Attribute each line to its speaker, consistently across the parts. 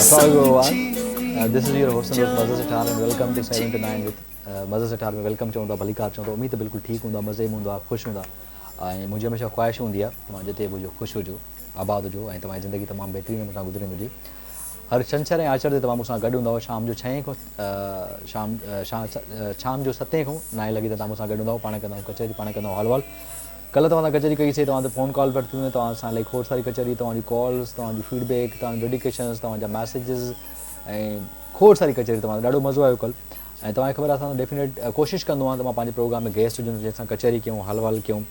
Speaker 1: Assalamu everyone. This is your host Mazhar Sithar and welcome to 7 to 9 with Mazhar Sithar में welcome चवंदा भली car चवंदा उम्मीद है बिल्कुल ठीक हूंदा मज़े में हूंदा ख़ुशि हूंदा ऐं मुंहिंजी हमेशह ख़्वाहिश हूंदी आहे तव्हां जिते बि हुजो ख़ुशि हुजो आबाद हुजो ऐं तव्हांजी ज़िंदगी तमामु बहितरीन मूंसां गुज़रंदी हुजे हर छंछरु ऐं आचर ते तव्हां मूंसां गॾु हूंदा शाम जो 6 खां शाम जो 7 खां 9 लॻे त तव्हां मूंसां गॾु हूंदा पाण कंदा कचहरी पाण कंदा हाल कल्ह तव्हां कचहरी कईसीं तव्हां ते फ़ोन कॉल वरितियूं आहिनि तव्हां सां खोड़ सारी कचहरी तव्हांजी कॉल्स तव्हांजी फीडबैक तव्हांजी डेडिकेशन्स तव्हांजा मैसेजिस ऐं खोड़ सारी कचहरी तव्हां ॾाढो मज़ो आयो कल्ह ऐं तव्हांखे ख़बर आहे असां डेफिनेट कोशिशि कंदो आहियां त मां पंहिंजे प्रोग्राम में गेस्ट हुजनि जंहिंसां कचहरी कयूं हाल कयूं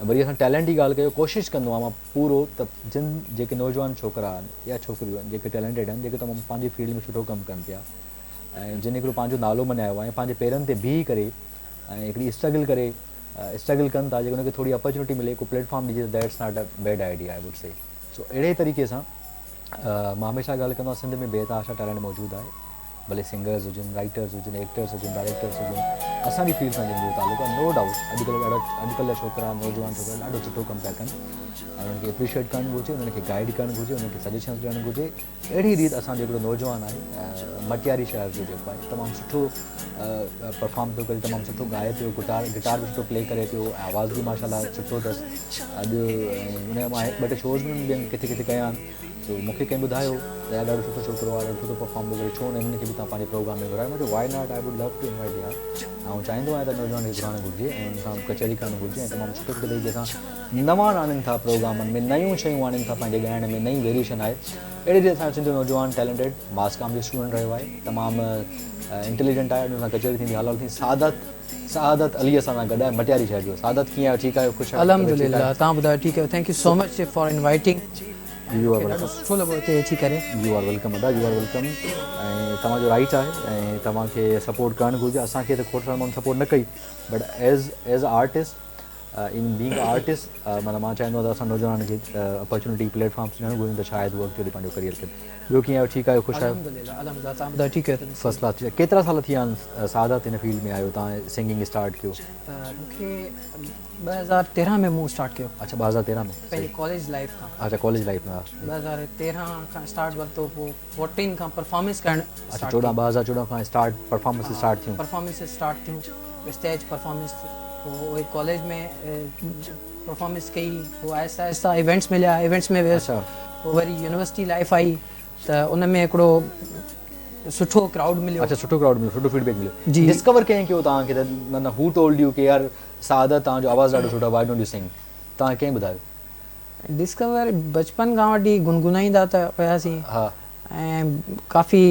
Speaker 1: वरी असां टैलेंट जी ॻाल्हि कयो कोशिशि कंदो आहियां मां पूरो त जिन जेके नौजवान छोकिरा आहिनि या छोकिरियूं आहिनि जेके टैलेंटेड आहिनि जेके तमामु पंहिंजी फील्ड में सुठो कमु कनि पिया ऐं जिन हिकिड़ो पंहिंजो नालो मञायो आहे ऐं पंहिंजे पेरनि ते बीह करे ऐं हिकिड़ी स्ट्रगल कनि था जेके हुनखे थोरी अपॉर्चुनिटी मिले को प्लेटफॉर्म ॾिजे that's not a bad idea I would say so अहिड़े तरीक़े सां मां हमेशह ॻाल्हि कंदो आहियां सिंध में बेतहाशा टैलेंट मौजूदु आहे भले सिंगर्स हुजनि राइटर्स हुजनि एक्टर्स हुजनि डायरेक्टर्स हुजनि असांजी फील्ड सां जिन जो तालुक़ु आहे नो डाउट अॼुकल्ह जा छोकिरा नौजवान छोकिरा ॾाढो सुठो कमु पिया कनि ऐं उन्हनि खे एप्रिशिएट करणु घुरिजे उन्हनि खे गाइड करणु घुरिजे उन्हनि खे सजेशन्स ॾियणु घुरिजे अहिड़ी रीति असांजो हिकिड़ो नौजवान आहे मटियारी शहर जो जेको आहे तमामु सुठो परफॉर्म पियो करे तमामु सुठो ॻाए पियो गिटार बि सुठो प्ले करे पियो ऐं आवाज़ बि माशाल्लाह सुठो अथसि अॼु हुन मां 2 टे शोज़ में ॿियनि किथे कया आहिनि तो मूंखे कंहिं ॿुधायो त यार ॾाढो सुठो छोकिरो आहे ॾाढो सुठो परफॉर्म करे छो न हिननि खे बि तव्हां पंहिंजे प्रोग्राम में घुरायो मुंहिंजो why not I would love to invite यार ऐं चाहींदो आहियां त नौजवान खे घुराइणु घुरिजे ऐं हुन सां कचहरी करणु घुरिजे ऐं तमामु सुठे तरीक़े सां नवां आणनि था प्रोग्रामनि में नयूं शयूं आणनि था पंहिंजे ॻाइण में नई वेरिएशन आहे अहिड़ी रीति असांजो सिंधु नौजवान टैलेंटेड मास कॉम जो स्टूडेंट रहियो आहे तमामु इंटेलिजेंट आहे हुन सां कचहरी थींदी हाल थी सआदत अली असां सां गॾु आहे मटियारी शहर जो सआदत कीअं आहे ठीकु आहे ख़ुशि आहे
Speaker 2: अल्हम्दुलिल्लाह तव्हां ॿुधायो ठीकु आहे thank you so much for inviting
Speaker 1: you are welcome
Speaker 2: सुठो लॻो हिते अची करे
Speaker 1: यू आर वेलकम अदा यू आर वेलकम ऐं तव्हांजो राइट आहे ऐं तव्हांखे सपोर्ट करणु घुरिजे असांखे त खोड़ सारा माण्हू सपोर्ट न कई but as a artist in being artist माना मां चाहींदो आहियां त असां नौजवाननि खे अपॉर्चुनिटी प्लेटफॉर्म्स ॾियणु घुरिजनि त शायदि उहो अॻिते पंहिंजो करियर कनि ॿियो कीअं आहियो ठीकु आहियो ख़ुशि आहियो
Speaker 2: अल्हम्दुलिल्लाह तव्हां ॿुधायो ठीकु आहे
Speaker 1: फर्स्ट क्लास केतिरा साल थी विया आहिनि सआदत हिन फील्ड में आहियो तव्हां सिंगिंग स्टार्ट कयो
Speaker 2: मूंखे 2013 में मूं स्टार्ट कयो
Speaker 1: अच्छा 2013 में
Speaker 2: पंहिंजी कॉलेज लाइफ खां
Speaker 1: अच्छा कॉलेज लाइफ में
Speaker 2: 2013 खां स्टार्ट वरितो पोइ 14 खां परफॉर्मेंस करणु
Speaker 1: अच्छा 2014 खां स्टार्ट परफॉर्मेंस स्टार्ट थियूं
Speaker 2: परफॉर्मेंस स्टार्ट थियूं स्टेज परफॉर्मेंस पोइ वरी कॉलेज में परफॉर्मेंस कई पोइ आहिस्ता आहिस्ता इवेंट्स मिलिया इवेंट्स में वियुसि पोइ वरी यूनिवर्सिटी लाइफ आई त उन में हिकिड़ो सुठो क्राउड मिलियो
Speaker 1: अच्छा सुठो क्राउड मिलियो सुठो फीडबैक मिलियो
Speaker 2: जी
Speaker 1: डिस्कवर कहीं कयो तव्हांखे त माना हू टोल्ड यू कि यार सआदत तव्हांजो आवाज़ु ॾाढो सुठो आहे व्हाई डोंट यू सिंग तव्हां कंहिं ॿुधायो
Speaker 2: डिस्कवर बचपन खां वठी गुनगुनाईंदा त हुयासीं
Speaker 1: हा
Speaker 2: ऐं काफ़ी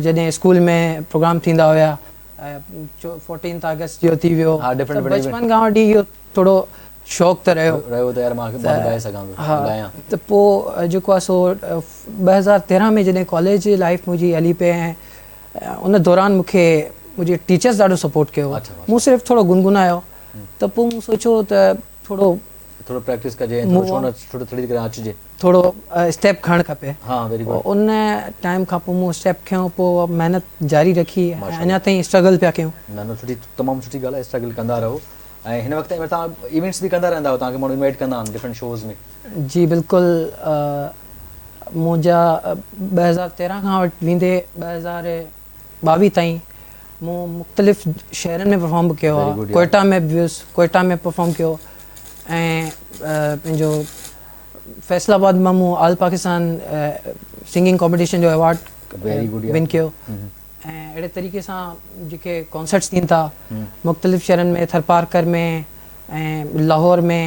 Speaker 2: जॾहिं स्कूल में प्रोग्राम थींदा हुया 14 अगस्त जो थी वियो बचपन खां वठी इहो थोरो शौक़ु त रहियो
Speaker 1: त यार मां ॻाए सघां थो ॻायां
Speaker 2: त पोइ जेको आहे सो 2013 में जॾहिं कॉलेज लाइफ मुंहिंजी हली पई ऐं उन दौरान मूंखे मुंहिंजे टीचर्स ॾाढो सपोर्ट कयो मूं सिर्फ़ु थोरो गुनगुनायो त पोइ मूं सोचियो त थोरो
Speaker 1: प्रैक्टिस कजे थोरो तरीक़े सां अचिजे
Speaker 2: थोरो स्टेप खणणु खपे
Speaker 1: हा वेरी गुड
Speaker 2: उन टाइम खां पोइ मूं स्टेप खयो पोइ महिनत जारी रखी अञा ताईं स्ट्रगल पिया कयूं
Speaker 1: न सुठी तमामु सुठी ॻाल्हि आहे स्ट्रगल कंदा रहो ऐं हिन वक़्त में तव्हां इवेंट्स बि कंदा रहंदा आहियो तव्हांखे माण्हू इनवाइट कंदा आहिनि डिफरेंट शोज़ में
Speaker 2: जी बिल्कुलु मुंहिंजा 2013 खां वठी वेंदे 2022 ताईं मूं मुख़्तलिफ़ शहरनि में परफॉर्म कयो आहे कोयटा में बि वियुसि कोयटा में परफॉर्म कयो ऐं पंहिंजो फैसलाबाद मां मूं ऑल पाकिस्तान सिंगिंग कॉम्पिटिशन जो अवॉर्ड विन कयो ऐं अहिड़े तरीक़े सां जेके कॉन्सर्ट्स थियनि था मुख़्तलिफ़ शहरनि में थरपारकर में ऐं लाहौर में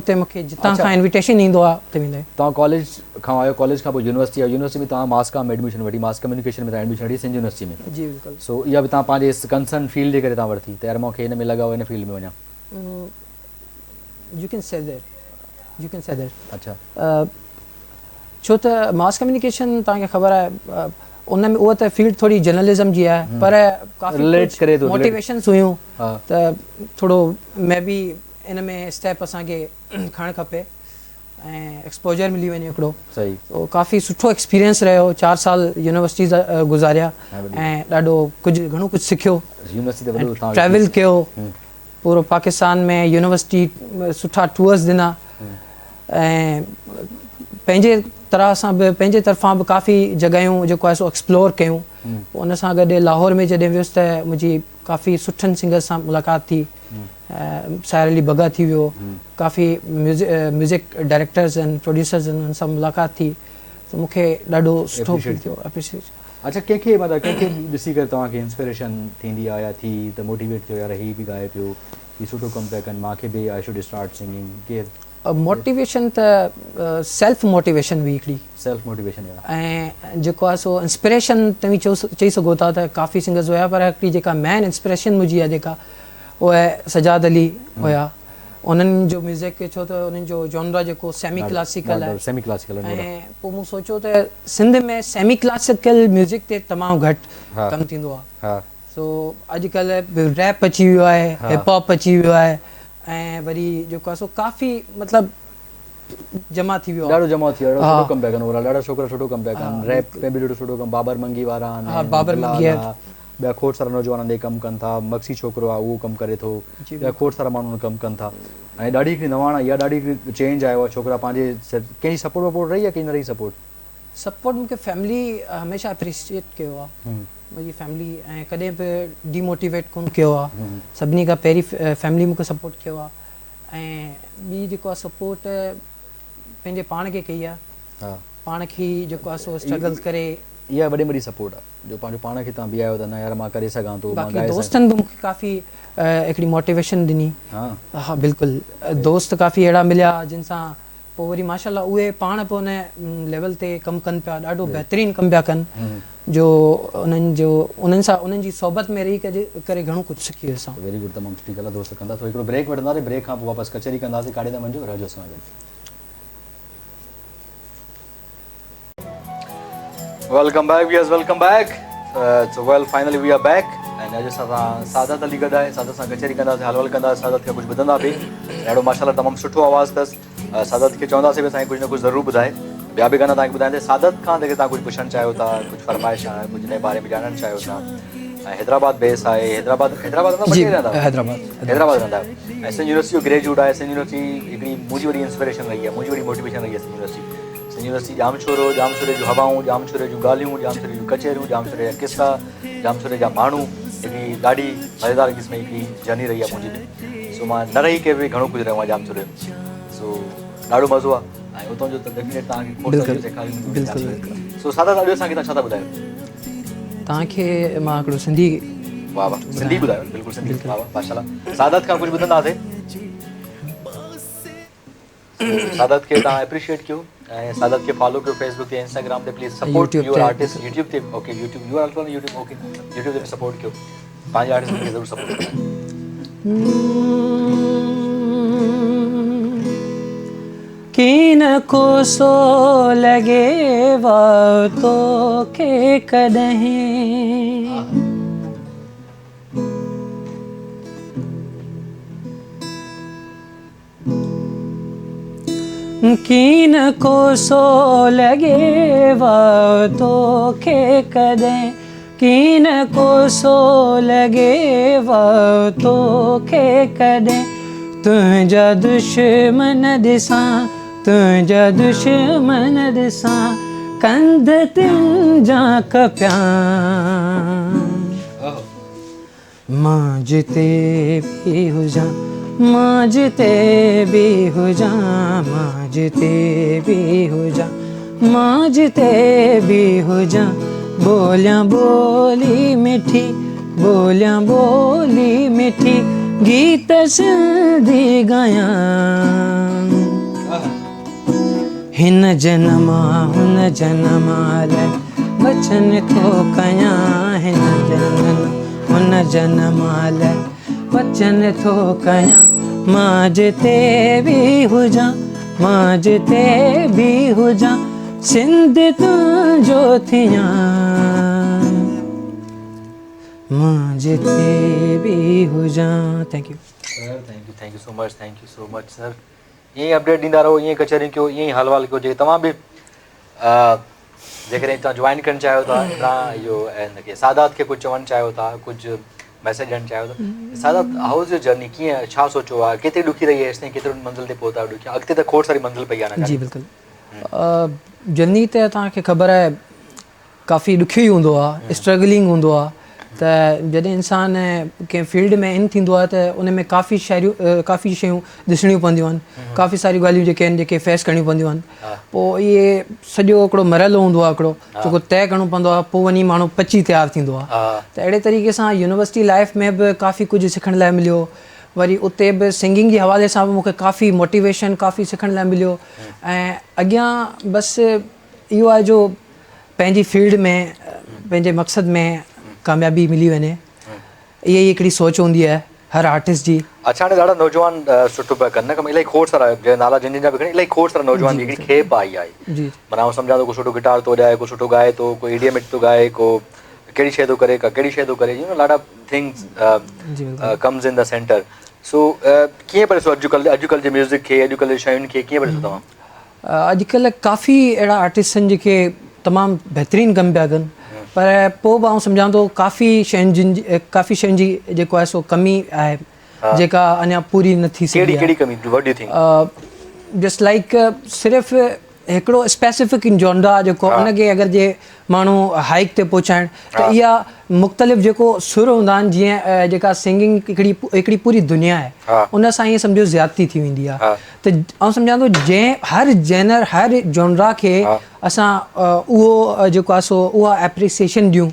Speaker 2: उते मूंखे जितां खां इन्विटेशन ईंदो आहे उते वेंदा आहियूं
Speaker 1: तव्हां कॉलेज खां आयो कॉलेज खां पोइ यूनिवर्सिटी आयो यूनिवर्सिटी में तव्हां मास कॉम एडमिशन वठी मास कम्युनिकेशन में तव्हां एडमिशन वठी सिंध यूनिवर्सिटी में
Speaker 2: जी बिल्कुलु
Speaker 1: सो इहा बि तव्हां पंहिंजे कंसर्न फील्ड जे करे तव्हां वरिती त यार मूंखे हिन में लॻाओ हिन फील्ड में वञा
Speaker 2: यू कैन से दैट
Speaker 1: अच्छा
Speaker 2: छो त मास कम्युनिकेशन तव्हांखे ख़बर आहे उन में उहा त फील्ड थोरी जर्नलिज़म जी आहे पर काफ़ी मोटिवेशन्स हुयूं त थोरो मे बी इन में स्टेप असांखे खणणु खपे ऐं एक्सपोजर मिली वञे हिकिड़ो
Speaker 1: सही
Speaker 2: तो काफ़ी सुठो एक्सपीरियंस रहियो 4 साल यूनिवर्सिटी गुज़ारिया ऐं ॾाढो कुझु घणो कुझु सिखियो ट्रैवल कयो पूरो पाकिस्तान में यूनिवर्सिटी सुठा टूर्स ॾिना ऐं पंहिंजे तरह सां बि पंहिंजे तरफ़ां बि काफ़ी जॻहियूं जेको आहे सो एक्सप्लोर कयूं। पोइ उन सां गॾु लाहौर में जॾहिं वियुसि त मुंहिंजी काफ़ी सुठनि सिंगर्स सां मुलाक़ात थी। साहिर अली बग्गा थी वियो, काफ़ी म्यूज़िक डायरेक्टर्स आहिनि, प्रोड्यूसर्स आहिनि, उन्हनि सां मुलाक़ात थी त मूंखे ॾाढो सुठो फील थियो, एप्रिशिएट।
Speaker 1: अच्छा, कंहिंखे मतिलबु कंहिंखे ॾिसी करे तव्हांखे इंस्पिरेशन थींदी आहे या थी त मोटिवेट थियो यार हीअ बि ॻाए पियो, हीअ सुठो कमु पिया कनि, मूंखे बि आई शुड स्टार्ट सिंगिंग? केरु
Speaker 2: मोटिवेशन त सेल्फ मोटिवेशन हुई हिकिड़ी,
Speaker 1: सेल्फ मोटिवेशन?
Speaker 2: ऐं जेको आहे सो इंस्पिरेशन तव्हीं चई सघो था त काफ़ी सिंगर्स हुया, पर हिकिड़ी जेका मेन इंस्पिरेशन मुंहिंजी आहे जेका उहा सजाद अली हुया। उन्हनि जो म्यूज़िक छो त उन्हनि जो जॉनरा जेको सेमी क्लासिकल आहे,
Speaker 1: सेमी क्लासिकल,
Speaker 2: ऐं पोइ मूं सोचियो त सिंध में सेमी क्लासिकल म्यूज़िक ते तमामु घटि कमु थींदो आहे। सो अॼुकल्ह रैप अची वियो आहे, हिप हॉप अची वियो आहे, ऐं वरी जेको आहे सो काफ़ी मतिलबु जमा थी वियो आहे,
Speaker 1: ॾाढो जमा थी वियो आहे, सुठो कमु पिया कनि, ॾाढा छोकिरा सुठो कमु पिया कनि, रैप में बि ॾाढो सुठो कमु, बाबर मंगी वारा आहिनि,
Speaker 2: बाबर मंगी
Speaker 1: ॿिया खोड़ सारा नौजवान दे कमु कनि था, मक्सी छोकिरो आहे उहो कमु करे थो, ॿिया खोड़ सारा माण्हू कमु कनि था, ऐं ॾाढी हिकिड़ी नवाण इहा ॾाढी चेंज आयो आहे। छोकिरा पंहिंजे कंहिंजी सपोर्ट वपोर्ट रही आहे की न रही सपोर्ट?
Speaker 2: सपोर्ट मूंखे फैमिली हमेशह एप्रिशिएट कयो आहे, मुंहिंजी फैमिली, ऐं कॾहिं बि डीमोटिवेट कोन कयो आहे। सभिनी खां पहिरीं फैमिली मूंखे सपोर्ट कयो आहे, ऐं ॿी जेको आहे सपोर्ट पंहिंजे पाण खे कई आहे, पाण खे जेको आहे सो स्ट्रगल करे।
Speaker 1: इहा वॾे वॾी सपोर्ट आहे जो पंहिंजो पाण खे तव्हां बीहायो त न यार मां करे सघां थो।
Speaker 2: बाक़ी दोस्तनि बि मूंखे काफ़ी हिकिड़ी मोटिवेशन ॾिनी। हा बिल्कुलु, दोस्त काफ़ी अहिड़ा मिलिया जिन सां पोइ वरी माशाल्लाह उहे पाण पोइ उन लेवल ते कमु कनि पिया, ॾाढो बहितरीनु कमु पिया कनि, जो उन्हनि सां उन्हनि जी सोबत में रही करे घणो कुझु सिखी वियुसि।
Speaker 1: वेरी गुड, तमामु सुठी ॻाल्हि आहे। दोस्त कंदा थोरो हिकिड़ो ब्रेक वठंदासीं, ब्रेक खां पोइ वापसि कचहरी कंदासीं, काॾे न वञिजो, रहजो असां गॾु। Welcome back, viewers. Welcome back. So well, finally we are back. And अॼु असां सादत अली गॾु आहे, सादत सां कचहरी कंदासीं, हलवल कंदासीं, सादत खे कुझु ॿुधंदा बि। ॾाढो माशाल्लाह तमामु सुठो आवाज़ु अथसि। सादत खे चवंदासीं बि असांखे कुझु न कुझु ज़रूरु ॿुधाए। ॿिया बि गाना तव्हांखे ॿुधाईंदे। सादत खां जेके तव्हां कुझु पुछणु चाहियो था, कुझु फरमाइश आहे, कुझु नए बारे में ॼाणणु चाहियो था, ऐं हैदराबाद बेस आहे, हैदराबाद रहंदा आहियो, ऐं सिंध यूनिवर्सिटी जो ग्रेजुएट आहे। सिंध यूनिवर्सिटी हिकिड़ी मुंहिंजी वॾी इंस्पिरेशन रही आहे, मुंहिंजी वॾी मोटिवेशन रही आहे सिंध यूनिवर्सिटी। सिंध यूनिवर्सिटी जामशोरो, जामशोरे जूं हवाऊं, जामशोरे जूं ॻाल्हियूं, जामशोरे जूं कचहरियूं, जामशोरे जा किस्सा, जामशोरे जा माण्हू, हिकिड़ी ॾाढी मज़ेदार क़िस्म हिकिड़ी जर्नी रही आहे मुंहिंजी बि। सो मां न रही के बि घणो कुझु रहियो आहे जामशोरे, सो ॾाढो मज़ो आहे, ऐं उतां जो त डेफिनेट तव्हांखे सेखारियूं। सो सादा अॼु असांखे तव्हां छा था ॿुधायो? तव्हांखे
Speaker 2: मां हिकिड़ो सिंधी,
Speaker 1: वाह वाह, सिंधी ॿुधायो, बिल्कुलु सिंधी, वाह वाह माशाल्लाह। सादत खां कुझु ॿुधंदासीं, सादत खे तव्हां एप्रिशिएट कयो, ऐं सादत खे फॉलो कयो फेसबुक ते, इंस्टाग्राम ते, please support your artist. YouTube ते, okay YouTube, you are also on YouTube, okay YouTube ते बि सपोर्ट कयो, पंहिंजे आर्टिस्ट खे ज़रूरु सपोर्ट कयो।
Speaker 2: कीन को सो लगे वा तो के कदहें, कीन को सो लगे वा तो के कदें, कीन को सो लगे वा तो के कदें, तुझा दुश्मन दिसां, तुझा दुश्मन दिसां, कंध तुंहिंजा कपियां, मां जिते भी हुजां, मां जिते भी हुजां, मां जिते भी हुजां, मां जिते भी हुजां, बोलियां बोली मिठी, बोलियां बोली मिठी, गीत सिंधी गायां, हिन जन्मा हुन जन्मा लाइ वचन थो कयां, हिन जन्म हुन जन्मा लाइ वचन थो कयां, मां जिते भी हुजां, मां जिते भी हुजां, सिंध तुंहिंजो थियां, मां जिते भी हुजां। Thank U
Speaker 1: sir, thank you so much, thank you so much sir. ईअं ई अपडेट ॾींदा रहो, ईअं कचहरी कयो, ईअं ई हलवाल कयो। जेके तव्हां बि जेकॾहिं तव्हां जॉइन करणु चाहियो था, तव्हां इहो हिनखे सादात खे कुझु चवणु चाहियो था, कुझु मैसेज ॾियणु चाहियो था, सादात हाउ इज़ योर जर्नी, कीअं छा सोचियो आहे, केतिरी ॾुखी रही आहे, हेसिताईं केतिरो मंज़िल ते पहुता आहियो, ॾुखी अॻिते त खोड़ सारी मंज़िल पई आहे न?
Speaker 2: जी बिल्कुलु। जर्नी त तव्हांखे ख़बर आहे काफ़ी ॾुखियो ई हूंदो आहे, स्ट्रगलिंग हूंदो आहे। त जॾहिं इंसान कंहिं फील्ड में इन थींदो आहे त उन में काफ़ी शयूं ॾिसणियूं पवंदियूं आहिनि, काफ़ी सारी ॻाल्हियूं जेके आहिनि जेके फेस करणियूं पवंदियूं आहिनि। पोइ इहे सॼो हिकिड़ो मरहलो हूंदो आहे हिकिड़ो जेको तइ करिणो पवंदो आहे, पोइ वञी माण्हू पची तयारु थींदो आहे। त अहिड़े तरीक़े सां यूनिवर्सिटी लाइफ में बि काफ़ी कुझु सिखण लाइ मिलियो। वरी उते बि सिंगिंग जे हवाले सां बि मूंखे काफ़ी मोटिवेशन काफ़ी सिखण लाइ मिलियो। ऐं अॻियां बसि इहो आहे जो पंहिंजी फील्ड में पंहिंजे मक़सद में कामयाबी मिली वञे, इहा ई हिकिड़ी सोच हूंदी आहे हर आर्टिस्ट जी।
Speaker 1: अच्छा हाणे ॾाढा नौजवान सुठो पिया कनि न कमु, इलाही खोड़ सारा नाला जिन जा बि खणी इलाही खोड़ सारा नौजवान जी हिकिड़ी खेप आई आहे।
Speaker 2: जी
Speaker 1: माना आउं सम्झां थो को सुठो गिटार थो वॼाए, को सुठो ॻाए थो, को ईडीएम थो ॻाए, को कहिड़ी शइ थो करे, का कहिड़ी शइ थो करे, you know lot of things comes in the centre. So कीअं पिया ॾिसो अॼुकल्ह जे म्यूज़िक खे, अॼुकल्ह जी शयुनि खे कीअं पिया ॾिसो तव्हां?
Speaker 2: अॼुकल्ह काफ़ी अहिड़ा आर्टिस्ट आहिनि जेके तमामु बहितरीनु कमु पिया कनि, पर पोइ बि आउं सम्झां थो काफ़ी शयुनि जी जेको आहे सो कमी आहे जेका अञा पूरी न थी सघी आहे। जस्ट लाइक सिर्फ़ु हिकिड़ो स्पेसिफिक जॉनरा जेको उनखे अगरि जे माण्हू हाइक ते पहुचाइण त इहा मुख़्तलिफ़ जेको सुर हूंदा आहिनि, जीअं जेका सिंगिंग हिकिड़ी पूरी दुनिया आहे, उन सां ईअं सम्झो ज़्यादती थी वेंदी आहे। त आउं सम्झां थो जंहिं हर जेनर हर जॉनरा खे असां उहो जेको आहे सो उहा एप्रिसिएशन ॾियूं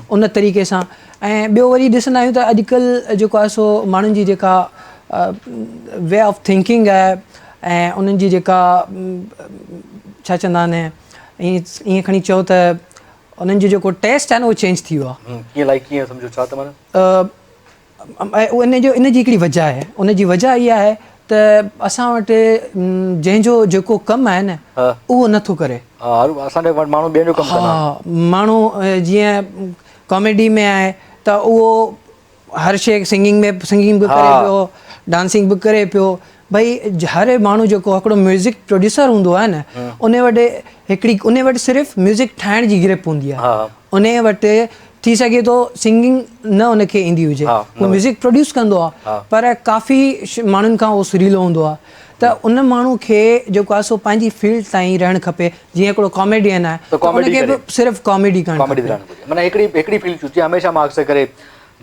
Speaker 2: उन तरीक़े सां। ऐं ॿियो वरी ॾिसंदा आहियूं त अॼुकल्ह जेको आहे सो माण्हुनि जी जेका वे ऑफ थिंकिंग आहे ऐं उन्हनि जी जेका छा चवंदा आहिनि ईअं खणी चओ त उन्हनि जो जेको टेस्ट आहे न उहो चेंज थी वियो आहे। इन जी हिकिड़ी वजह आहे, उन जी वजह इहा आहे त असां वटि जंहिंजो जेको कमु आहे न उहो नथो करे। माण्हू जीअं कॉमेडी में आहे त उहो हर शइ सिंगिंग बि करे पियो, डांसिंग बि करे पियो। भई हर माण्हू जेको हिकिड़ो म्यूज़िक प्रोड्यूसर हूंदो आहे न, उन वटि सिर्फ़ु म्यूज़िक ठाहिण जी ग्रिप हूंदी आहे। उन वटि थी सघे थो सिंगिंग न उनखे ईंदी हुजे, उहो म्यूज़िक प्रोड्यूस कंदो आहे, पर काफ़ी माण्हुनि खां उहो सुरीलो हूंदो आहे। त उन माण्हू खे जेको आहे सो पंहिंजी फील्ड ताईं रहणु खपे। जीअं हिकिड़ो कॉमेडियन आहे त उनखे बि सिर्फ़ु कॉमेडी करणु खपे।
Speaker 1: माना हिकिड़ी फील्ड चूज़ हमेशह मां अक्सर करे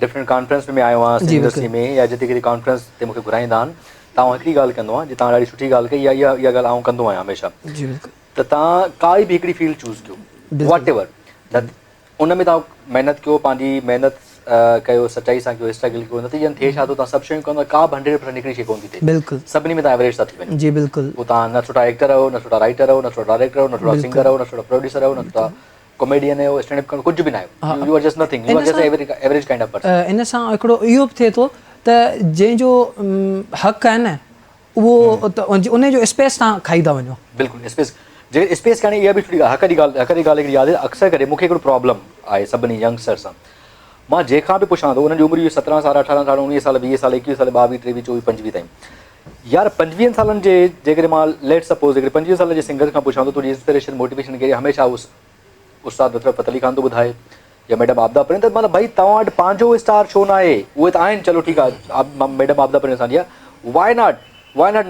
Speaker 1: डिफरेंट कॉन्फ्रेंस में आयो आहियां यूनिवर्सिटी में या जिते कहिड़ी कॉन्फ्रेंस ते मूंखे घुराईंदा आहिनि, तव्हां हिकिड़ी ॻाल्हि कंदो आहे, जीअं तव्हां ॾाढी सुठी ॻाल्हि कई, इहा ॻाल्हि आउं कंदो आहियां हमेशह, त तव्हां काई बि हिकिड़ी फील्ड चूज़ कयो वॉट एवर, त उन में तव्हां महिनत कयो, पंहिंजी महिनत कयो, सचाई सां कयो, स्ट्रगल कयो, नतीजनि थिए छा थो तव्हां सभु शयूं कंदो, का बि 100% हिकिड़ी शइ कोन थी थिए। बिल्कुलु सभिनी में तव्हां एवरेज था थी वञो।
Speaker 2: जी बिल्कुलु।
Speaker 1: पोइ तव्हां न सुठा एक्टर आहियो, न सुठा राइटर आहियो, न सुठा डायरेक्टर आहियो, न सुठा सिंगर आहियो, न सुठा प्रोड्यूसर आहियो, न सुठा कॉमेडियन आहियो, स्टैंड अप कुझु बि न आहियो। You are just nothing, you are just average kind of person.
Speaker 2: इन सां हिकिड़ो इहो बि थिए थो त जंहिंजो हक़ आहे न उहो त उन जो स्पेस तव्हां खाई था वञो।
Speaker 1: बिल्कुलु स्पेस खणी इहा बि सुठी हक़ जी ॻाल्हि हिकिड़ी यादि आहे। अक्सर करे मूंखे हिकिड़ो प्रॉब्लम आहे सभिनी यंगस्टर सां, मां जंहिंखां बि पुछां थो उन्हनि जी उमिरि 17 साल 18 साल 19 साल 20 साल 21 साल 22 23 24 25 ताईं। यार 25 सालनि जे जेकॾहिं मां लेट सपोज़ 25 साल जे सिंगर खां पुछां थो तुंहिंजी इंस्पिरेशन मोटिवेशन कहिड़ी, हमेशह उस्ताद नुसरत फ़तेह अली खान थो ॿुधाए या मैडम आबदा प्रिंस। त मतिलबु भई तव्हां वटि पंहिंजो स्टार छो न आहे? उहे त आहिनि, चलो ठीकु आहे, मैडम आबदा प्रिंस असांजी आहे। Why not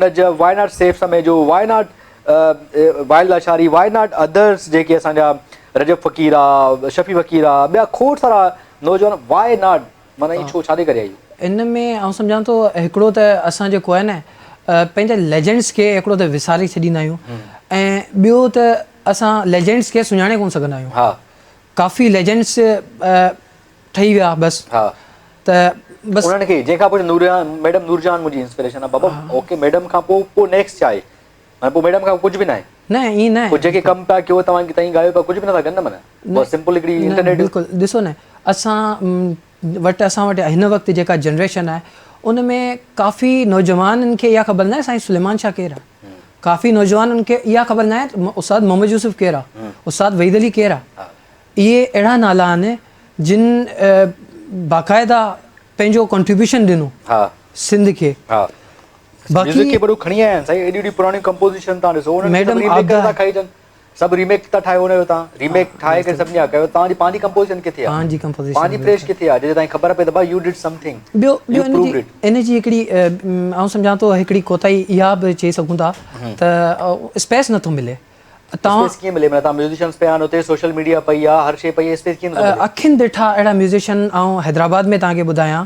Speaker 1: Najab, why not Saif Samejo, why not Wail Lashari, why not others जेके असांजा रजब फ़क़ीर आहे, शफ़ी फ़क़ीर आहे, ॿिया खोड़ सारा नौजवान, वाई नॉट? माना ई छो छाजे करे आई?
Speaker 2: इन में आउं सम्झां थो हिकिड़ो त असां जेको आहे न पंहिंजे लेजेंड्स खे हिकिड़ो त विसारे छॾींदा आहियूं, ऐं ॿियो त असां लेजेंड्स खे सुञाणे कोन सघंदा आहियूं। काफ़ी लेजेंड्स ठही विया बसि। त बसि
Speaker 1: उन्हनि खे जंहिंखां पोइ मैडम नूरजहान मुंहिंजी इंस्पिरेशन आहे बाबा। ओके, मैडम खां पोइ नेक्स्ट छा आहे? माना पोइ मैडम खां कुझु बि न आहे।
Speaker 2: न ईअं न आहे।
Speaker 1: जेके कमु पिया कयो तव्हां ताईं ॻायो पिया कुझु बि नथा कनि न। माना सिंपल हिकिड़ी इंटरनेट।
Speaker 2: बिल्कुलु ॾिसो न, असां वटि हिन वक़्तु जेका जनरेशन आहे उन में काफ़ी नौजवाननि खे इहा ख़बर न आहे साईं सुलेमान शाह केरु आहे। काफ़ी नौजवाननि खे इहा ख़बर न आहे उस्ताद मोहम्मद यूसुफ केरु आहे, उस्ताद वहीद अली केरु आहे। इहे अहिड़ा नाला आहिनि जिन बाक़ाइदा पंहिंजो कॉन्ट्रीब्यूशन ॾिनो सिंध खे।
Speaker 1: म्यूज़िक खे बड़ो खणी आया आहिनि साईं, एॾी एॾी पुराणी कंपोज़िशन तव्हां ॾिसो, मैडम आबदा खाई अचनि, सभु रीमेक था ठाहियो हुनजो, तव्हां रीमेक ठाहे करे सभिनी जा कयो, तव्हांजी पंहिंजी कंपोज़िशन किथे आहे? पंहिंजी फ्रेश किथे आहे? जॾहिं ताईं ख़बर पए त भाई यू डिड समथिंग।
Speaker 2: ॿियो इन जी हिकिड़ी आउं सम्झां थो हिकिड़ी कोताही इहा बि चई सघूं था त स्पेस नथो मिले। तव्हां
Speaker 1: स्पेस कीअं मिले मतलब तव्हां म्यूजिशियंस पे आहिनि उते सोशल मीडिया पई आहे हर शइ पई आहे स्पेस कीअं मिले
Speaker 2: अखियुनि ॾिठा अहिड़ा म्यूज़िशियन ऐं हैदराबाद में तव्हांखे ॿुधायां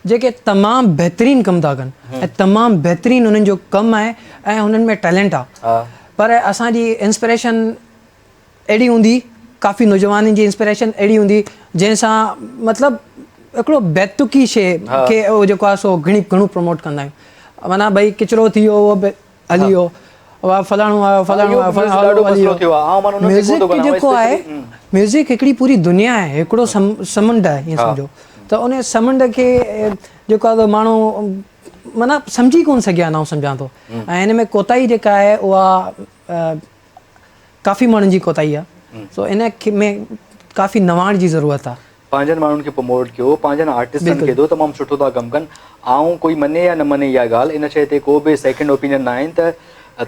Speaker 2: जेके तमामु बहितरीनु कमु था कनि ऐं तमामु बहितरीनु उन्हनि जो कमु आहे ऐं हुननि में टैलेंट आहे पर असांजी इंस्पिरेशन अहिड़ी हूंदी काफ़ी नौजवाननि जी इंस्पिरेशन अहिड़ी हूंदी जंहिंसां मतिलबु हिकिड़ो बैतुकी शइ खे उहो जेको आहे सो घणो प्रमोट कंदा आहियूं माना भई किचिरो थी वियो उहो बि हली वियो फलाणो आहे फलाणो आहे म्यूज़िक जेको आहे म्यूज़िक हिकिड़ी पूरी दुनिया आहे हिकिड़ो समुंड आहे ईअं सम्झो त उन समुंड खे जेको आहे माण्हू माना सम्झी कोन सघिया आहिनि सम्झां थो ऐं हिन में कोताही जेका आहे उहा काफ़ी माण्हुनि जी कोताही आहे सो इन में काफ़ी नवाण जी ज़रूरत आहे
Speaker 1: पंहिंजनि माण्हुनि खे प्रमोट कयो पंहिंजनि आर्टिस्टनि खे एॾो तमामु सुठो था कमु कनि ऐं कोई मञे या न मञे इहा ॻाल्हि इन शइ ते को बि सेकेंड ओपिनियन न आहिनि त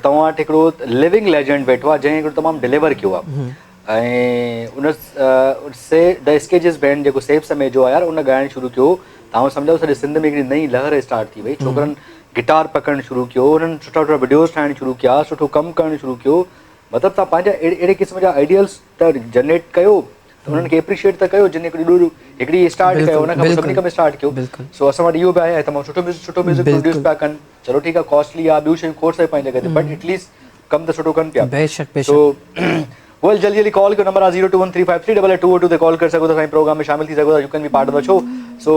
Speaker 1: तव्हां वटि हिकिड़ो लिविंग लेजेंड वेठो आहे जंहिं हिकिड़ो तमामु डिलीवर कयो आहे ऐं उन द स्केजिस बैंड जेको सेफ समय जो आहे यार उन ॻाइणु शुरू कयो तव्हां सम्झो सॼे सिंध में हिकिड़ी नई लहर स्टार्ट थी वई छोकिरनि गिटार पकड़णु शुरू कयो उन्हनि सुठा सुठा वीडियोज़ ठाहिणु शुरू कया सुठो कमु करणु शुरू कयो मतिलबु तव्हां पंहिंजा अहिड़े क़िस्म जा आइडियल्स त जनरेट कयो त उन्हनि खे एप्रिशिएट त कयो जिन हिकिड़ी स्टार्ट कयो उन खां सभिनी खां स्टार्ट कयो सो असां वटि इहो बि आहे तमामु सुठो म्यूज़िक प्रोड्यूस पिया कनि चलो ठीकु आहे कॉस्टली आहे ॿियूं शयूं खोड़ सां पंहिंजी जॻह ते बट एटलीस्ट कमु त सुठो कनि पिया सो वेल जल्दी जल्दी कॉल कयो नंबर आहे 021353822 ते कॉल करे सघो था असांजे प्रोग्राम में शामिल थी सघो था you can be part of the show so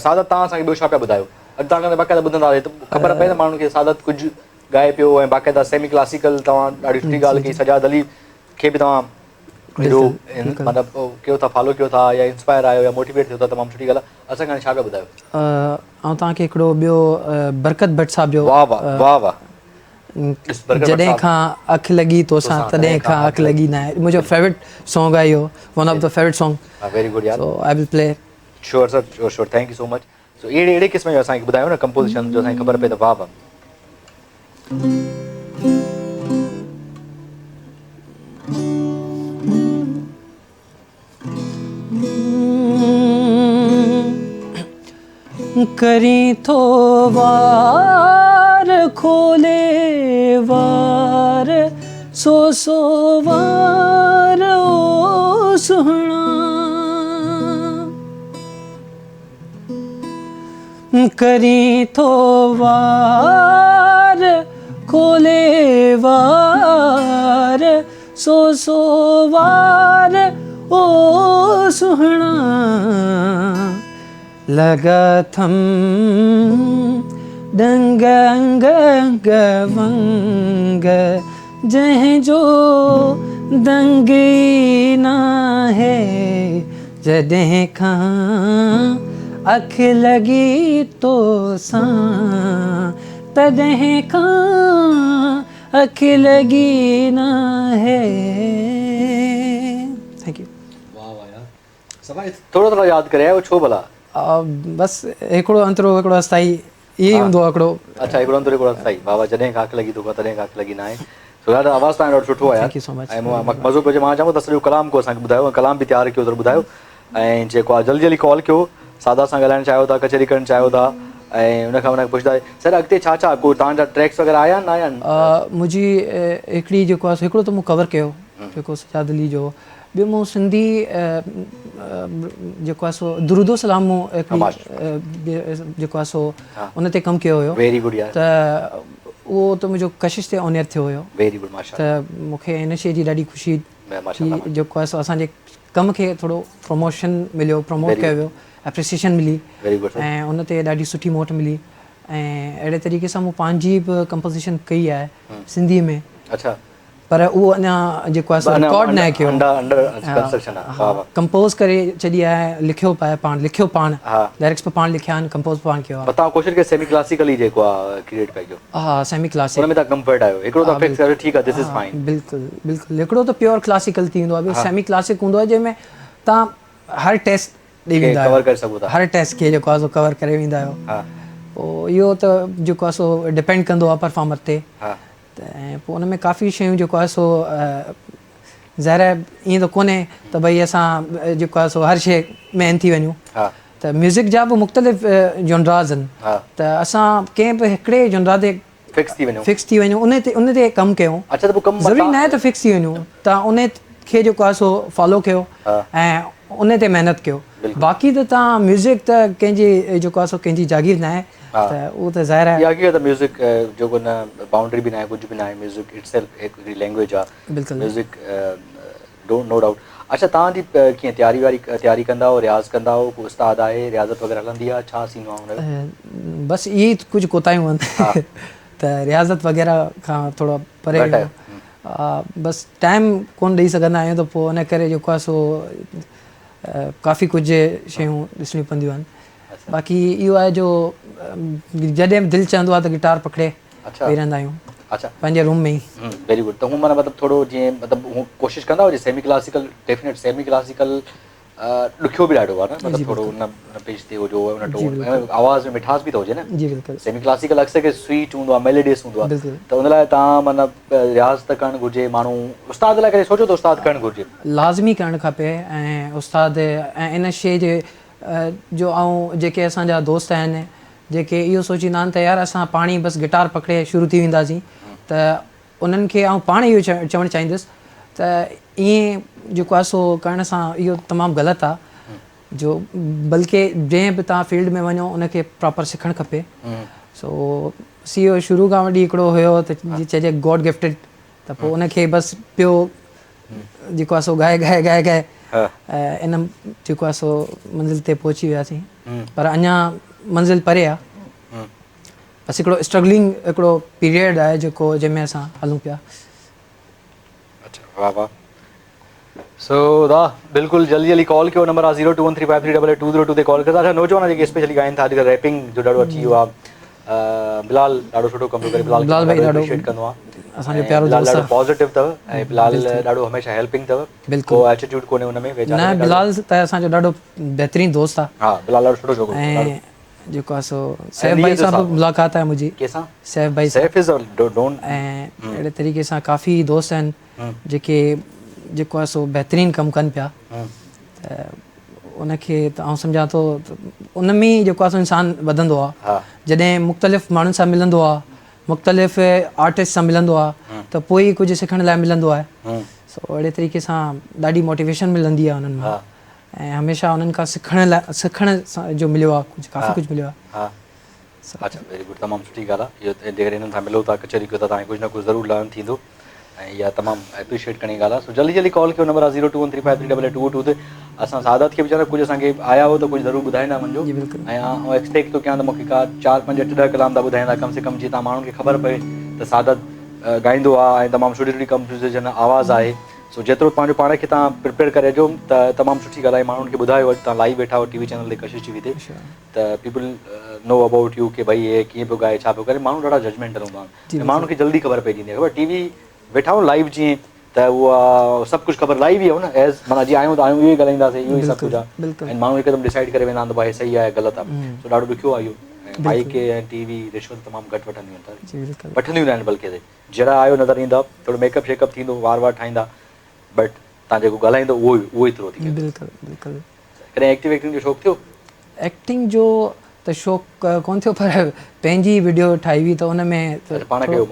Speaker 1: सादत तव्हां असांखे ॿियो छा पिया ॿुधायो अॼु तव्हां बाक़ाइदा ॿुधंदा त ख़बर पए न माण्हुनि खे सादत कुझु ॻाए पियो ऐं बाक़ाइदा सेमी क्लासिकल तव्हां ॾाढी सुठी ॻाल्हि कई सजाद अली खे बि तव्हां हेॾो मतिलबु कयो था फॉलो कयो था या इंस्पायर आहियो या मोटिवेट थियो था तमामु सुठी ॻाल्हि आहे असांखे हाणे छा पिया ॿुधायो
Speaker 2: ऐं तव्हांखे हिकिड़ो ॿियो बरकत भट्ट साहिब जो
Speaker 1: वाह वाह वाह वाह
Speaker 2: जॾहिं खां अखि लॻी तोसां तॾहिं खां अखि लॻी न आहे मुंहिंजो फेवरेट सॉन्ग आहे इहो one of the favourite song
Speaker 1: very good यार
Speaker 2: so I will play
Speaker 1: sure sir sure thank you so much so अहिड़े क़िस्म जो असांखे ॿुधायो न कंपोज़िशन जो असांखे ख़बर पए त वाह वाह
Speaker 2: करी थो वार खोले वार सो वार ओ सुहणा करी थो वार खोले वार सो वार ओ सुहणा लगा थम दंग अंग अंग वंग जंहिंजो दंग ई न है जॾहिं खां अखि लॻी तोसां तॾहिं खां अखि लॻी न है थैंक यू
Speaker 1: वाह वाह यार सभई थोरो थोरो यादि करे आयो छो भला
Speaker 2: बसि हिकिड़ो अंतरो हिकिड़ो अस्थाई इहो ई हूंदो आहे हिकिड़ो
Speaker 1: अच्छा हिकिड़ो अंतरो हिकिड़ो अस्थाई बाबा जॾहिं खां अखि लॻी तोखां तॾहिं खां अखि लॻी न आहे सो ॾाढो आवाज़ु तव्हांजो ॾाढो सुठो आहे
Speaker 2: थैंक यू सो मच
Speaker 1: ऐं मज़ो पियो अचे मां चवां त सॼो कलाम को असांखे ॿुधायो कलाम बि तयारु कयो त ॿुधायो ऐं जेको आहे जल्दी जल्दी कॉल कयो सादा सां ॻाल्हाइणु चाहियो था कचहरी करणु चाहियो था ऐं उनखां उनखे पुछंदा सर अॻिते छा छा को तव्हांजा ट्रैक्स वग़ैरह आया आहिनि न आया आहिनि
Speaker 2: मुंहिंजी हिकिड़ी जेको आहे हिकिड़ो त मूं कवर कयो जेको सजाद अली जो ॿियो मूं सिंधी जेको आहे सो दुरूदो सलाम मूं जेको आहे सो उन ते कमु कयो हुयो
Speaker 1: वेरी गुड यार
Speaker 2: त उहो त मुंहिंजो कशिश ते ऑनर थियो हुयो
Speaker 1: वेरी गुड माशाअल्लाह
Speaker 2: त मूंखे इन शइ जी ॾाढी ख़ुशी जेको आहे सो असांजे कम खे थोरो प्रमोशन मिलियो प्रमोट कयो वियो एप्रिसिएशन मिली ऐं उन ते ॾाढी सुठी मोट मिली ऐं अहिड़े तरीक़े सां मूं पंहिंजी बि कंपोज़िशन कई आहे सिंधीअ में
Speaker 1: अच्छा
Speaker 2: पर उहो अञा जेको आहे रिकॉर्ड न कयो कंपोज़ करे छॾी आहे लिखियो पाण लिरिक्स बि पाण लिखिया आहिनि कंपोज़ पाण कयो आहे
Speaker 1: तव्हां कोशिशि कयो सेमी क्लासिकली जेको आहे क्रिएट कयो
Speaker 2: हा सेमी क्लासिकल
Speaker 1: हुन में तव्हां कंफर्ट आयो हिकिड़ो त फिक्स कयो ठीकु आहे दिस इज़ फाइन
Speaker 2: बिल्कुलु बिल्कुलु हिकिड़ो त प्योर क्लासिकल थी वेंदो आहे ॿियो सेमी क्लासिक हूंदो आहे जंहिंमें तव्हां हर टेस्ट ॾेई वेंदा आहियो
Speaker 1: कवर करे सघो था
Speaker 2: हर टेस्ट खे जेको आहे सो कवर करे वेंदा आहियो पोइ इहो त जेको आहे सो डिपेंड कंदो आहे परफॉर्मर ते त ऐं पोइ उन में काफ़ी शयूं जेको आहे सो ज़ाहिर ईअं त कोन्हे त भई असां जेको आहे सो हर शइ में एन थी वञूं त म्यूज़िक जा बि मुख़्तलिफ़ जॉनराज़ आहिनि त असां कंहिं बि हिकिड़े जॉनरा ते
Speaker 1: फिक्स थी वञो
Speaker 2: फिक्स थी वञूं उन ते कमु कयूं।
Speaker 1: अच्छा त पोइ कमु
Speaker 2: ज़रूरी न आहे त फिक्स थी वञूं, तव्हां उन खे जेको आहे सो फॉलो कयो ऐं उन ते महिनत कयो। बाक़ी त तव्हां म्यूज़िक त कंहिंजी जेको आहे सो कंहिंजी जागीर न आहे, त उहो त ज़ाहिर आहे।
Speaker 1: इहा की त म्यूज़िक जेको न बाउंड्री बि न आहे, कुझु बि न आहे, म्यूज़िक इटसेल्फ हिकिड़ी लैंग्वेज आहे।
Speaker 2: बिल्कुलु
Speaker 1: म्यूज़िक नो डाउट। अच्छा तव्हांजी कीअं तयारी कंदा हो, रियाज़ कंदा हो, को उस्ताद आहे, रियाज़त वग़ैरह हलंदी आहे, छा सीन आहे हुनजो?
Speaker 2: बसि इहे ई कुझु कोताहियूं आहिनि त रियाज़त वग़ैरह खां थोरो परे बसि टाइम कोन ॾेई सघंदा आहियूं, त पोइ इन करे जेको आहे सो काफ़ी कुझु शयूं ॾिसणियूं पवंदियूं आहिनि। बाक़ी इहो आहे जो जॾहिं बि दिलि चवंदो आहे त गिटार पकिड़े वेही रहंदा आहियूं पंहिंजे रूम में ई।
Speaker 1: Very good. त हू माना मतिलबु थोरो जीअं मतिलबु हू कोशिशि कंदा हुजे semi classical, definite semi classical ॾुखियो बि ॾाढो आहे न, मतिलबु थोरो उन पेज ते हुजो, उन टोन आवाज़ में मिठास बि त हुजे न।
Speaker 2: जी बिल्कुलु।
Speaker 1: सेमी क्लासिकल अक्सर के स्वीट हूंदो आहे, मेलोडियस हूंदो आहे, त उन लाइ तव्हां मतिलबु रियाज़ त करणु घुरिजे, माण्हू उस्ताद लाइ करे सोचो त उस्ताद करणु घुरिजे,
Speaker 2: लाज़मी करणु खपे। ऐं उस्ताद ऐं इन शइ जे जो ऐं जेके असांजा दोस्त आहिनि जेके इहो सोचींदा आहिनि त यार असां पाण ई बसि गिटार पकिड़े शुरू थी वेंदासीं, त उन्हनि खे आउं पाण इहो चवणु चाहींदुसि त ईअं जेको आहे सो करण सां इहो तमामु ग़लति आहे। जो बल्कि जंहिं बि तव्हां फील्ड में वञो उनखे प्रॉपर सिखणु खपे। सो इहो शुरू खां वठी हिकिड़ो हुयो त चइजे गॉड गिफ्टेड, त पोइ उनखे बसि पियो जेको आहे सो ॻाए इन जेको आहे सो मंज़िल ते पहुची वियासीं, पर अञा मंज़िल परे आहे। बसि हिकिड़ो स्ट्रगलिंग हिकिड़ो पीरियड आहे जेको जंहिंमें असां हलूं पिया।
Speaker 1: अच्छा वाह वाह। सो दा बिल्कुलु जल्दी कॉल कयो, नंबर आहे 0213538822 ते कॉल कयो। अच्छा नौजवान जेके स्पेशली ॻाइनि था अॼुकल्ह रैपिंग जो ॾाढो अची वियो आहे, बिलाल ॾाढो सुठो कमु करे, बिलाल भाई ॾाढो अप्रिशिएट कंदो आहे,
Speaker 2: असांजो प्यारो
Speaker 1: बिलाल
Speaker 2: दोस्त
Speaker 1: ॾाढो पॉज़िटिव अथव ऐं बिलाल ॾाढो हमेशह हेल्पिंग अथव, को एटीट्यूड कोन्हे हुन में।
Speaker 2: न बिलाल त असांजो ॾाढो बहितरीनु दोस्त आहे।
Speaker 1: हा बिलाल ॾाढो सुठो छोकिरो
Speaker 2: ऐं जेको आहे सो सैफ भाई सां बि मुलाक़ात आहे मुंहिंजी।
Speaker 1: कंहिंसां?
Speaker 2: सैफ भाई
Speaker 1: सैफ इज़ डोंट।
Speaker 2: ऐं अहिड़े तरीक़े सां काफ़ी दोस्त आहिनि जेके जेको आहे सो बहितरीनु कमु कनि पिया, त उनखे त आउं सम्झां थो उन में ई जेको आहे सो इंसानु वधंदो आहे। जॾहिं मुख़्तलिफ़ माण्हुनि सां मिलंदो आहे, मुख़्तलिफ़ आर्टिस्ट सां मिलंदो आहे, त पोइ ई कुझु सिखण लाइ मिलंदो आहे। सो अहिड़े तरीक़े सां ॾाढी मोटिवेशन मिलंदी आहे उन्हनि मां, ऐं हमेशह उन्हनि खां सिखण जो मिलियो आहे, कुझु काफ़ी कुझु मिलियो आहे।
Speaker 1: अच्छा वेरी गुड, तमामु सुठी ॻाल्हि आहे इहो। जेकॾहिं हिननि सां मिलो था, कचहरी कयो था, तव्हांखे कुझु न कुझु ज़रूरु लर्न थींदो, ऐं इहा तमामु एप्रिशिएट करणी ॻाल्हि आहे। सो जल्दी कॉल कयो, नंबर आहे 0213538822 ते। असां सादत खे वीचारा कुझु असांखे आया हो त कुझु ज़रूरु ॿुधाईंदा वञिजो, ऐं आउं एक्सपेक्ट थो कयां त मूंखे का 4 5 8 10 कलाम था ॿुधाईंदा कम से कम, जीअं तव्हां माण्हुनि खे ख़बर पए त सादत ॻाईंदो आहे ऐं तमामु सुठी सुठी कंपोज़िशन आवाज़ु आहे। सो जेतिरो पंहिंजो पाण खे तव्हां प्रिपेयर करे अचो त तमामु सुठी ॻाल्हि आहे। माण्हुनि खे ॿुधायो अॼु तव्हां लाइव वेठा हो टीवी चैनल ते, कशिश टीवी ते, त पीपल नो अबाउट यू की भई हे कीअं पियो ॻाए, छा पियो करे। माण्हू ॾाढा जजमेंटल हूंदा आहिनि, माण्हुनि खे जल्दी ख़बर पइजी वेंदी आहे। ख़बर टीवी वेठा हो लाइव जीअं त उहा सभु कुझु ख़बर लाइव ई हो न, एज़ माना जीअं आहियूं त आहियूं, इहो ई ॻाल्हाईंदासीं, इहो ई सभु कुझु आहे, ऐं माण्हू हिकदमि डिसाइड करे वेंदा आहिनि त भाई सही आहे ग़लति आहे। सो ॾाढो ॾुखियो आहे इहो। माइक ऐं टीवी रिश्वत तमामु घटि वठंदियूं आहिनि, बल्कि जहिड़ा आयो नज़र ईंदा, थोरो मेकअप शेकअप थींदो, वार ठाहींदा, बट तव्हां जेको ॻाल्हाईंदो उहो ई थ्रो थी वेंदो।
Speaker 2: बिल्कुलु।
Speaker 1: कॾहिं एक्टिंग जो शौक़ु थियो?
Speaker 2: एक्टिंग जो त शौक़ु कोन थियो, पर पंहिंजी वीडियो ठाही हुई त उन में
Speaker 1: पाण कयो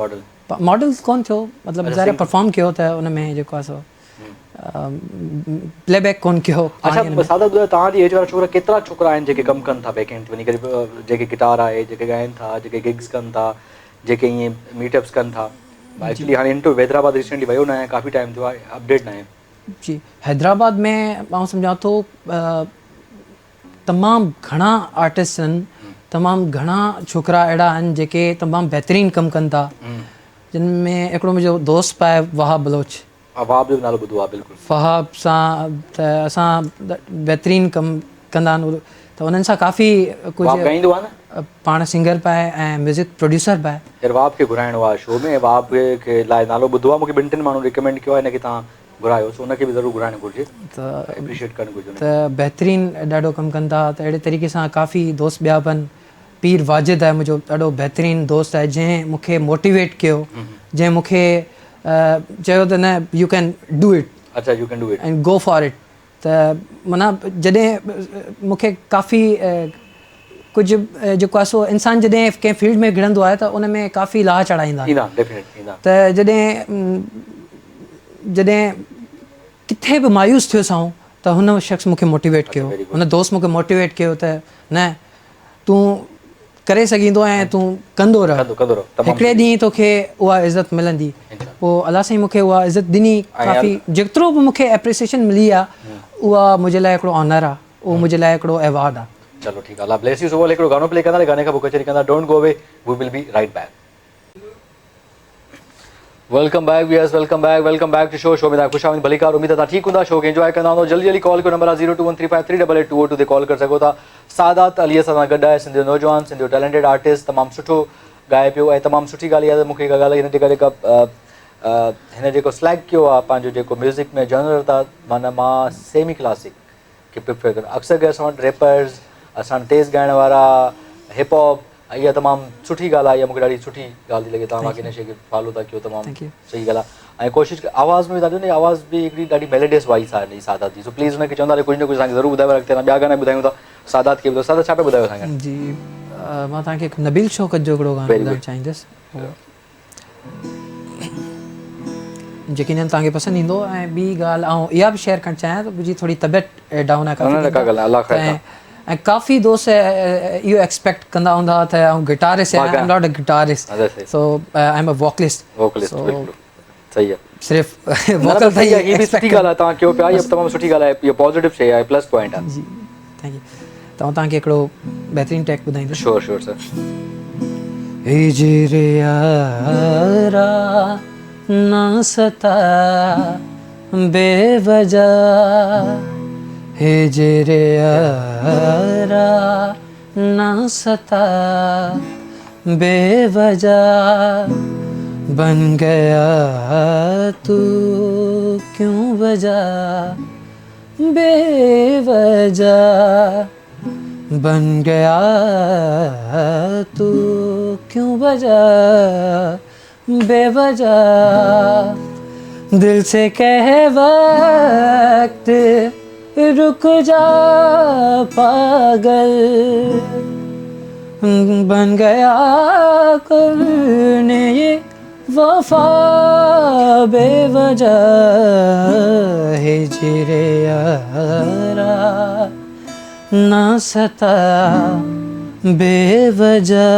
Speaker 2: मॉडल कोन थियो, मतिलबु ज़ाहिर परफॉर्म कयो त उन में जेको आहे सो प्लेबैक कोन कयो।
Speaker 1: अच्छा सादा ॿुधायो, तव्हांजी एज वारा छोकिरा केतिरा छोकिरा आहिनि जेके कमु कनि था बैक एंड ते वञी करे, जेके गिटार आहे, जेके ॻाइनि था, जेके गिग्स कनि था, जेके ईअं मीटअप्स कनि था? एक्चुअली हाणे इंटरव्यू हैदराबाद रिसेंटली वियो न आहे, काफ़ी टाइम थियो आहे, अपडेट न आहे।
Speaker 2: जी हैदराबाद में मां सम्झां थो तमामु घणा आर्टिस्ट आहिनि, तमामु घणा छोकिरा अहिड़ा आहिनि जेके तमामु बहितरीनु कमु कनि था, जिन में हिकिड़ो मुंहिंजो दोस्त बि आहे वहाब बलोच।
Speaker 1: वहाब जो नालो ॿुधो आहे बिल्कुलु।
Speaker 2: वहाब सां त असां बहितरीनु कमु कंदा आहिनि, त उन्हनि सां काफ़ी कुझु
Speaker 1: ॻाईंदो आहे न,
Speaker 2: पाण सिंगर बि आहे ऐं म्यूज़िक प्रोड्यूसर बि आहे।
Speaker 1: यार वहाब खे घुराइणो आहे शो में, वहाब खे लाइ नालो ॿुधो आहे, मूंखे 2-3 माण्हू रिकमेंड कयो आहे हिनखे तव्हां घुरायो, सो हुनखे बि ज़रूरु घुराइणु घुरिजे, त एप्रिशिएट करणु घुरिजे। त
Speaker 2: बहितरीनु ॾाढो कमु कंदा, त अहिड़े तरीक़े सां काफ़ी दोस्त ॿिया बि आहिनि। पीर वाजिद आहे मुंहिंजो ॾाढो बहितरीनु दोस्त आहे, जंहिं मूंखे मोटिवेट कयो, जंहिं मूंखे चयो त न यू कैन डू इट।
Speaker 1: अच्छा U can do it
Speaker 2: and go for it. त माना जॾहिं मूंखे काफ़ी कुझु जेको आहे सो इंसान जॾहिं कंहिं फील्ड में घिरंदो आहे त उन में काफ़ी लाह चढ़ाईंदा
Speaker 1: ईंदा डेफिनेटली ईंदा
Speaker 2: त जॾहिं किथे बि मायूस थियो साऊं त हुन शख़्स मूंखे मोटिवेट कयो हुन दोस्त मूंखे मोटिवेट कयो त न तूं करे सघींदो ऐं तूं कंदो रह हिकिड़े ॾींहुं तोखे उहा इज़त मिलंदी पोइ अलाह साईं मूंखे उहा इज़त ॾिनी काफ़ी जेतिरो बि मूंखे एप्रिसिएशन मिली आहे उहा मुंहिंजे लाइ हिकिड़ो ऑनर आहे उहो मुंहिंजे लाइ हिकिड़ो अवॉर्ड आहे
Speaker 1: चलो ठीक है अल्लाह ब्लेस यू सुबह हिकिड़ो गानो प्ले कंदा गाने खां पोइ कचहरी कंदा don't go away we will be right back welcome back viewers welcome back to show में खुश आमदीद भलीकार उम्मीद आहे ठीक हूंदा शो खे एंजॉय कंदा हूंदो जल्दी कॉल कयो नंबर आहे 02135388282 ते कॉल करे सघो था सादात अलीअ सां गॾु आहे सिंधी नौजवान सिंधी टैलेंटेड आर्टिस्ट तमामु सुठो ॻाए पियो ऐं तमामु सुठी ॻाल्हि इहा त मूंखे हिकु ॻाल्हि हिन जे करे हिन जेको सिलेक्ट कयो आहे पंहिंजो जेको म्यूज़िक में जनर था माना मां सेमी क्लासिक खे प्रिफर कयां अक्सर करे असां वटि रैपर्स असां तेज़ ॻाइण वारा हिप हॉप इहा तमामु सुठी ॻाल्हि आहे इहा मूंखे ॾाढी सुठी ॻाल्हि थी लॻे तव्हां बाक़ी हिन शइ खे फॉलो था कयो तमामु सही ॻाल्हि आहे ऐं कोशिशि आवाज़ में तव्हां ॾिनो आवाज़ बि हिकिड़ी ॾाढी मेलेडियस वॉइस आहे हिन सादात जी सो प्लीज़ हुनखे चवंदा कुझु न कुझु असांखे ज़रूरु ॿुधायो अॻिते ॿिया गाना ॿुधायूं था सादात खे ॿुधायो सादात छा पिया ॿुधायो असांखे
Speaker 2: जी मां तव्हांखे नबील शौकत जो हिकिड़ो गानो ॿुधाइणु चाहींदुसि यकीनन तव्हांखे पसंदि ईंदो ऐं ॿी ॻाल्हि ऐं इहा बि शेयर करणु चाहियां त मुंहिंजी थोरी तबियत डाउन आहे ऐं काफ़ी दोस्त इहो एक्सपेक्ट कंदा हूंदा त आउं गिटारिस्ट आहियां I am not a guitarist so I am a vocalist
Speaker 1: सही आहे
Speaker 2: सिर्फ़
Speaker 1: वोकल सही आहे हीअ बि सुठी ॻाल्हि आहे तव्हां कयो पिया इहा तमामु सुठी ॻाल्हि आहे इहो पॉज़िटिव शइ आहे प्लस पॉइंट आहे
Speaker 2: जी थैंक यू तव्हांखे हिकिड़ो बहितरीनु ट्रैक ॿुधाईंदुसि
Speaker 1: श्योर सर
Speaker 2: हिजरे यारा ना सता बेवजह हिजरे यारा ना सता बेवजह बन गया तू क्यों वजह बेवजह बन गया तू क्यों वजह बेवजह दिल से कह वक्त रुक जा पागल बन गया करने ये वफा बेवजह हिजरे यारा ना सता बेवजह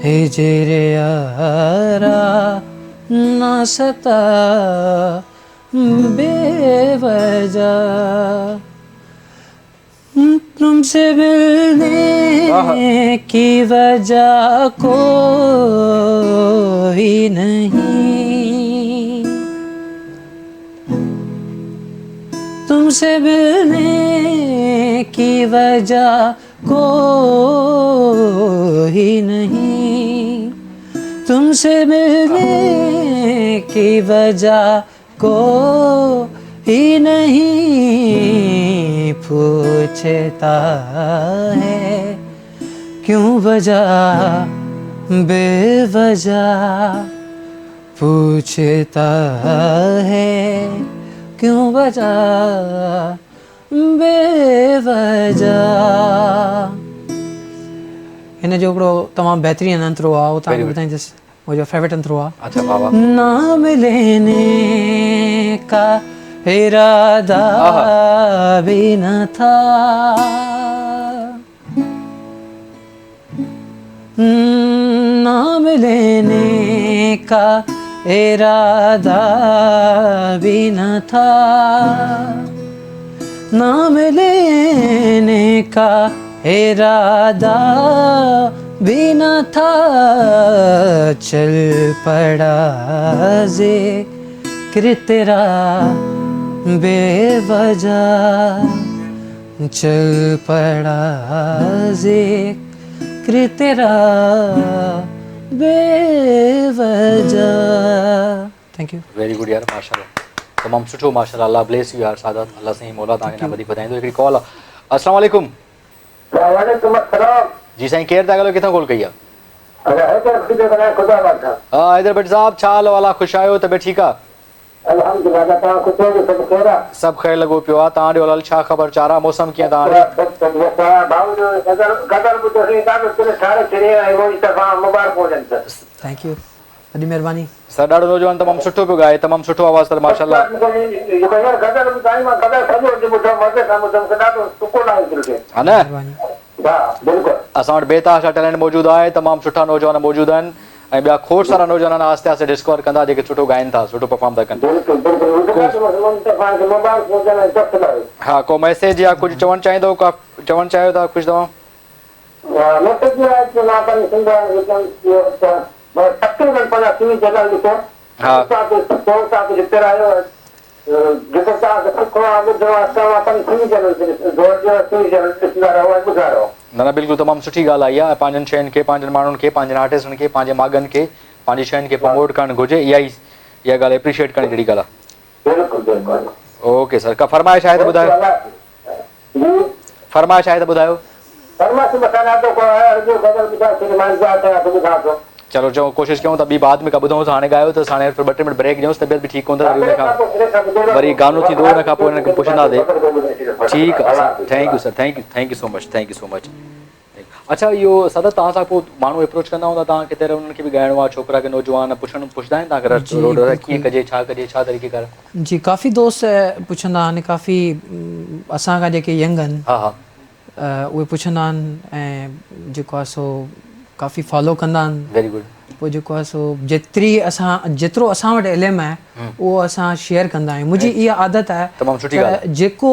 Speaker 2: हिजरे यारा ना सता बेवजह तुमसे मिलने की वजह कोई नहीं तुमसे मिलने की वजह कोई नहीं तुमसे मिलने की वजह कोई नहीं पूछता है क्यों वजह बेवजह पूछता है क्यों वजह बेवजह हिन जो हिकिड़ो तमामु बहितरीनु अंतरो आहे उहो तव्हांखे ॿुधाईंदुसि मुंहिंजो फेवरेट अंतरो आहे
Speaker 1: अच्छा बाबा
Speaker 2: नाम लेने का इरादा भी न था नाम लेने का इरादा भी न था नाम लेने का इरादा भी न था चल पड़ा ज़िक्र तेरा बेवजह चल पड़ा ज़िक्र तेरा बेवजह थैंक यू
Speaker 1: वेरी गुड यार माशाल्लाह तमामु सुठो माशाल्लाह अल्लाह ब्लेस यू यार सादात अल्लाह साईं मौला तव्हांखे न वधीक ॿुधाईंदो हिकिड़ी कॉल आहे अस्सलाम वालेकुम जी साईं केरु था ॻाल्हायो किथां कॉल कई आहे हा हैदर भट्ट साहब छा हाल वाला ख़ुशि आहियो तबियत ठीकु आहे
Speaker 3: अल्हम्दुलिल्लाह तव्हां कुझु सभु ख़ैर आहे
Speaker 1: सभु ख़ैर लॻो पियो आहे। तव्हां ॾियो हाल छा ख़बर चारा मौसम कीअं तव्हां ॾे?
Speaker 3: भाऊ जो गदर ॿुधोसीं ॾाढो दिलि ठारे छॾियो ऐं उहो तरफ़ां मुबारक हुजनि
Speaker 2: थैंक यू, वॾी महिरबानी।
Speaker 1: सर ॾाढो नौजवान तमामु सुठो पियो ॻाए, तमामु सुठो आवाज़ अथव माशाल्लाह।
Speaker 3: गदर ॿुधाई मां गदर सॼो ॿुधो मज़े सां ॿुधो मूंखे ॾाढो सुकून आयो दिलि खे।
Speaker 1: हा न,
Speaker 3: हा बिल्कुलु।
Speaker 1: असां वटि बेतहाशा टैलेंट मौजूदु आहे, तमामु सुठा नौजवान मौजूदु आहिनि ऐं ॿिया खोड़ सारा नौजवान आस्ते आस्ते डिस्कवर कंदा जेके सुठो ॻाइनि था, सुठो परफॉर्म था कनि। हा, को मैसेज या कुझु चवणु चाहींदो, का चवणु चाहियो था कुझु तव्हां? न न बिल्कुलु तमामु सुठी ॻाल्हि आई आहे। पंहिंजनि शयुनि खे, पंहिंजनि माण्हुनि खे, पंहिंजनि आर्टिस्टनि खे, पंहिंजे माॻनि खे, पंहिंजी शयुनि खे प्रमोट करणु घुरिजे। इहा ॻाल्हि एप्रिशिएट करण जहिड़ी ॻाल्हि आहे। ओके सर, का फरमाइश आहे त ॿुधायो, फरमाइश आहे त ॿुधायो। चलो चलो कोशिशि कयूं था ॿी बाद में का ॿुधूं था। हाणे ॻायो त हाणे 2-3 मिंट ब्रेक ॾियूंसि, तबियत बि ठीकु कोन्हे त वरी गानो थींदो, हुन खां पोइ हिनखे पुछंदासीं। ठीकु आहे, thank U sir, thank you so much. अच्छा, इहो सदा तव्हां सां पोइ माण्हू अप्रोच कंदा हूंदा तव्हां किथे उन्हनि खे बि ॻाइणो आहे, छोकिरा खे नौजवान पुछंदा आहिनि तव्हांखे रोड कीअं कजे, छा तरीक़े कर?
Speaker 2: जी, काफ़ी दोस्त पुछंदा आहिनि, काफ़ी असांखां जेके यंग आहिनि उहे पुछंदा आहिनि ऐं जेको आहे सो काफ़ी फॉलो कंदा आहिनि।
Speaker 1: Very good.
Speaker 2: पोइ जेको आहे सो जेतिरो असां वटि इल्मु आहे उहो असां शेयर कंदा आहियूं। मुंहिंजी इहा आदत आहे
Speaker 1: तमामु सुठी ॻाल्हि।
Speaker 2: जेको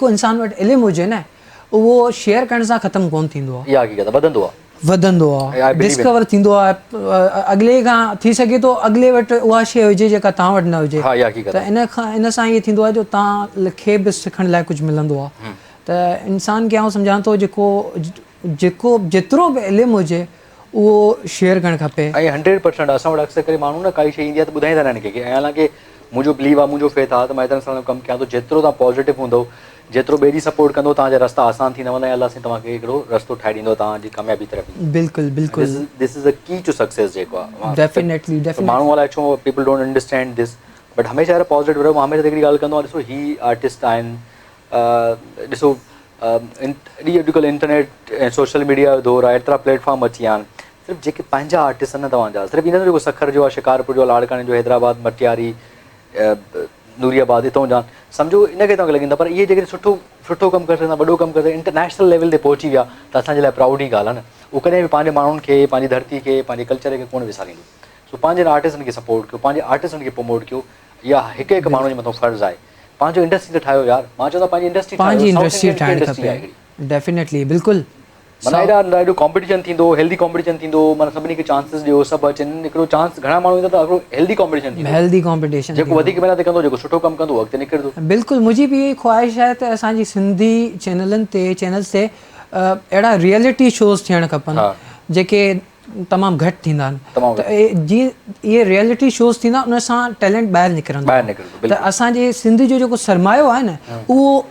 Speaker 2: इंसान वटि इल्मु हुजे न उहो शेयर करण सां ख़तमु कोन थींदो आहे।
Speaker 1: इहा हक़ीक़त
Speaker 2: वधंदो आहे, डिस्कवर थींदो आहे। अॻिले खां थी सघे थो अॻिले वटि उहा शइ हुजे जेका तव्हां वटि न हुजे, त इन सां इहो थींदो आहे जो तव्हां खे बि सिखण लाइ कुझु मिलंदो आहे। त इंसान खे आउं सम्झां थो जेतिरो बि इल्मु हुजे उहो शेयर करणु खपे।
Speaker 1: ऐं 100% असां वटि अक्सर करे माण्हू न काई शइ ईंदी आहे त ॿुधाईंदा आहिनि कंहिंखे। ऐं हालांकि मुंहिंजो बिलीव आहे, मुंहिंजो फेथ आहे त मां हेतिरनि सालनि कमु कयां थो, जेतिरो तव्हां पॉज़िटिव हूंदो, जेतिरो ॿिए ॾींहुं सपोर्ट कंदो, तव्हांजा रस्ता आसान थी वेंदा ऐं अलाह साईं तव्हांखे हिकिड़ो रस्तो ठाहे ॾींदो तव्हांजी कामयाबी तरफ़।
Speaker 2: बिल्कुलु
Speaker 1: this is the key to success जेको आहे।
Speaker 2: डेफिनेटली
Speaker 1: माण्हू अलाए छो people don't understand this, but हमेशह अहिड़ो पॉज़िटिव रहो। मां हमेशह हिकिड़ी ॻाल्हि कंदो आहियां, ॾिसो ही आर्टिस्ट आहिनि, ॾिसो अॼुकल्ह इंटरनेट ऐं सोशल मीडिया जो दौरु आहे, एतिरा प्लेटफॉर्म अची विया आहिनि। सिर्फ़ु जेके पंहिंजा आर्टिस्ट आहिनि तव्हांजा, सिर्फ़ु इन जेको सखर जो आहे, शिकारपुर जो, लाड़काने जो, हैदराबाद, मटियारी, नूरियाबाद, हितां जा सम्झो इनखे तव्हांखे लॻंदा। पर इहे जेके सुठो कमु करे सघंदा, वॾो कमु करे सघंदा, इंटरनेशनल लेवल ते पहुची विया त असांजे लाइ प्राउड जी ॻाल्हि आहे न। उहो कॾहिं बि पंहिंजे माण्हुनि खे, पंहिंजी धरती खे, पंहिंजे कल्चर खे कोन विसारींदो। सो पंहिंजे आर्टिस्टनि खे सपोर्ट कयो, पंहिंजे आर्टिस्टनि खे प्रमोट कयो। इहा हिकु माण्हू जे मथां फ़र्ज़ु आहे। पंहिंजो इंडस्ट्री त ठाहियो यार, मां चवंदो पंहिंजी इंडस्ट्री
Speaker 2: ठाहिणु खपे। डेफिनेटली, बिल्कुलु।
Speaker 1: माना ॾाढो कॉम्पिटिशन थींदो, हेल्दी कॉम्पिटिशन थींदो, माना सभिनी खे चांसिस ॾियो, सभु अचनि, हिकिड़ो चांस घणा माण्हू ईंदा त हिकिड़ो हेल्दी कॉम्पिटिशन जेको वधीक महिनत कंदो, जेको सुठो कमु कंदो, अॻिते निकिरंदो। बिल्कुलु,
Speaker 2: मुंहिंजी बि इहा ख़्वाहिश आहे त असांजी सिंधी चैनल्स ते अहिड़ा रियलिटी शोज़ थियणु खपनि जेके तमामु घटि थींदा आहिनि। त जीअं इहे रियलिटी शोज़ थींदा उन सां टैलेंट ॿाहिरि निकिरंदो। त असांजे सिंधी जो जेको सरमायो आहे न उहो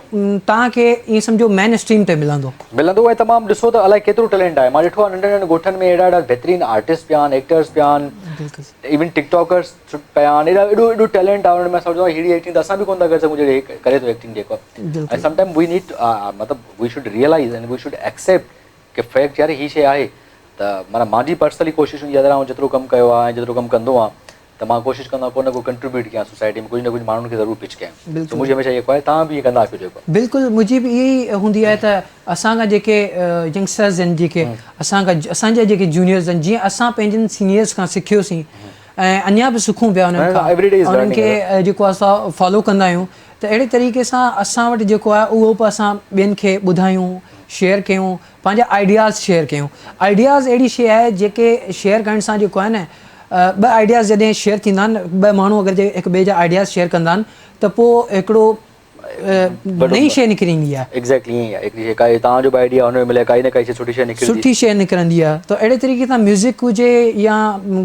Speaker 2: तव्हांखे ईअं सम्झो मेन स्ट्रीम ते मिलंदो
Speaker 1: ऐं तमामु ॾिसो त अलाए केतिरो टैलेंट आहे। मां ॾिठो आहे नंढे नंढे ॻोठनि में एॾा बेहतरीनु आर्टिस्ट पिया आहिनि, एक्टर्स पिया आहिनि, इवन टिकटॉकर्स पिया आहिनि। एॾो टैलेंट आहे हुन में। सम्झो अहिड़ी एक्टिंग त असां बि कोन था करे सघूं जहिड़ी करे थो एक्टिंग जेको आहे। ऐं समटाइम वी नीड मतिलबु we should realise and we should accept कि फैक्ट यार हीअ शइ आहे। त माना मुंहिंजी पर्सनली कोशिशि हूंदी आहे, अगरि जेतिरो कमु कयो आहे ऐं जेतिरो कमु कंदो आहे त मां कोशिशि कंदो आहियां को न को कंट्रीब्यूट कयां सोसाइटी में, कुझु न कुझु माण्हुनि खे ज़रूरु पिच कयां। मुंहिंजी हमेशह इहो आहे, तव्हां बि इहे कंदा कयो जेको।
Speaker 2: बिल्कुलु, मुंहिंजी बि इहा ई हूंदी आहे त असांखां जेके यंगस्टर्स आहिनि, जेके असांजा जेके जूनियर्स आहिनि, जीअं असां पंहिंजनि सीनियर्स खां सिखियोसीं ऐं अञा बि सिखूं पिया उन्हनि खे जेको असां फॉलो कंदा आहियूं, त अहिड़े तरीक़े सां असां वटि जेको आहे उहो बि असां ॿियनि खे ॿुधायूं, शेयर कयूं, पंहिंजा आइडियाज़ शेयर कयूं। आइडियाज़ अहिड़ी शइ आहे जेके शेयर करण सां जेको आहे न, ॿ आइडियाज़ जॾहिं शेयर थींदा आहिनि, ॿ माण्हू अगरि हिक ॿिए जा आइडियाज़ शेयर कंदा आहिनि त पोइ हिकिड़ो नई शइ निकिरंदी आहे।
Speaker 1: एक्ज़ैक्टली ईअं आहे, हिकिड़ी काई तव्हांजो बि आइडिया हुन में मिले, काई न काई सुठी शइ निकिरंदी
Speaker 2: आहे। त अहिड़े तरीक़े सां म्यूज़िक हुजे या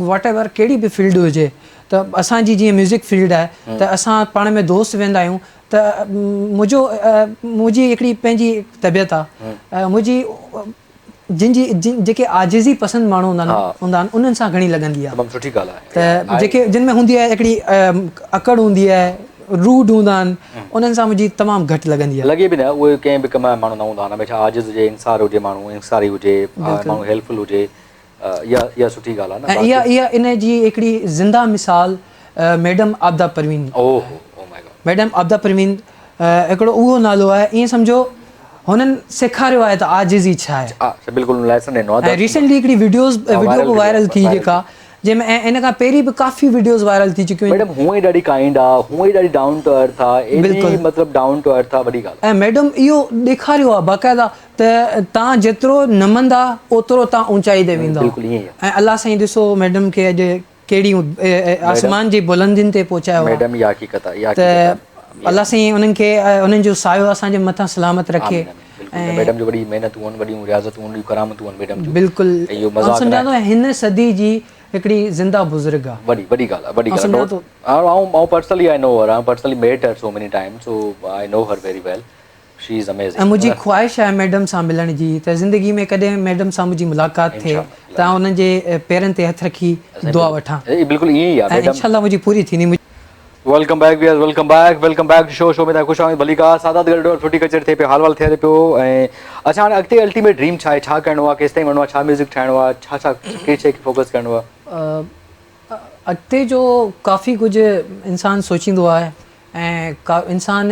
Speaker 2: वॉट एवर कहिड़ी बि फील्ड हुजे, त असांजी जीअं म्यूज़िक फील्ड आहे त असां पाण में दोस्त वेंदा आहियूं। त मुंहिंजी हिकिड़ी पंहिंजी तबियत आहे, मुंहिंजी जेके आजिज़ी पसंदि माण्हू हूंदा आहिनि उन्हनि सां घणी लॻंदी आहे।
Speaker 1: तमामु सुठी ॻाल्हि आहे।
Speaker 2: त जेके जिन में हूंदी आहे हिकिड़ी अकड़ हूंदी आहे, रूड हूंदा आहिनि, उन्हनि सां मुंहिंजी तमामु घटि लॻंदी आहे।
Speaker 1: लॻे बि न उहे कंहिं बि कम जा माण्हू न हूंदा आहिनि, हमेशह आजिज़ हुजे, इंसार हुजे, माण्हू इंसारी हुजे, माण्हू हेल्पफुल हुजे, इहा सुठी ॻाल्हि आहे न।
Speaker 2: ऐं इहा इन जी हिकिड़ी ज़िंदा मिसाल मैडम आबदा परवीन। मैडम आबदा परवीन हिकिड़ो उहो नालो आहे, ईअं सम्झो हुननि सेखारियो आहे त आजिज़ी छा आहे।
Speaker 1: बिल्कुलु लेसन ॾिनो आहे।
Speaker 2: ऐं रिसेंटली हिकिड़ी वीडियो वायरल थी जेका, जंहिंमें ऐं इन खां पहिरीं बि काफ़ी वीडियोज़ वायरल थी चुकियूं आहिनि।
Speaker 1: मैडम हूअं ई ॾाढी काइंड आहे, हूअं ई ॾाढी डाउन टू अर्थ आहे, बिल्कुलु मतिलबु डाउन टू अर्थ आहे, वॾी ॻाल्हि।
Speaker 2: ऐं मैडम इहो ॾेखारियो आहे बाक़ाइदा त तव्हां जेतिरो नमंदा ओतिरो तव्हां ऊचाई ते वेंदा। ऐं अलाह साईं ॾिसो मैडम खे अॼु कहिड़ी आसमान जी बुलंदियुनि ते पहुचायो आहे।
Speaker 1: मैडम इहा हक़ीक़त आहे।
Speaker 2: त अलाह साईं उन्हनि खे उन्हनि जो सायो असांजे मथां सलामत रखे।
Speaker 1: ऐं मैडम जो वॾी महिनतूं आहिनि, वॾियूं रियाज़तूं आहिनि, करामतूं आहिनि मैडम जूं।
Speaker 2: बिल्कुलु मां सम्झां थो हिन सदी जी हिकिड़ी ज़िंदा बुज़ुर्ग आहे।
Speaker 1: वॾी ॻाल्हि आहे, वॾी ॻाल्हि आहे। आउं पर्सनली आई नो हर, I personally met her so many times, so I know her very well, she is amazing.
Speaker 2: ऐं मुंहिंजी ख़्वाहिश आहे मैडम सां मिलण जी, त ज़िंदगी में कॾहिं मैडम सां मुंहिंजी मुलाक़ात थिए त उन्हनि जे पेरनि ते हथ रखी दुआ वठां।
Speaker 1: बिल्कुलु ईअं ई आहे,
Speaker 2: इंशाअल्लाह मुंहिंजी पूरी थींदी।
Speaker 1: Welcome back viewers, welcome back show में तव्हां ख़ुशि आहियो। भली का सादात गॾु सुठी कचर थिए पियो, हाल वाल थिए पियो। ऐं अच्छा हाणे अॻिते अल्टीमेट ड्रीम छा आहे, छा करिणो आहे, केसिताईं वञिणो आहे, छा म्यूज़िक ठाहिणो आहे, छा कहिड़ी शइ खे फोकस करिणो आहे?
Speaker 2: अॻिते जो काफ़ी कुझु इंसानु सोचींदो आहे ऐं इंसान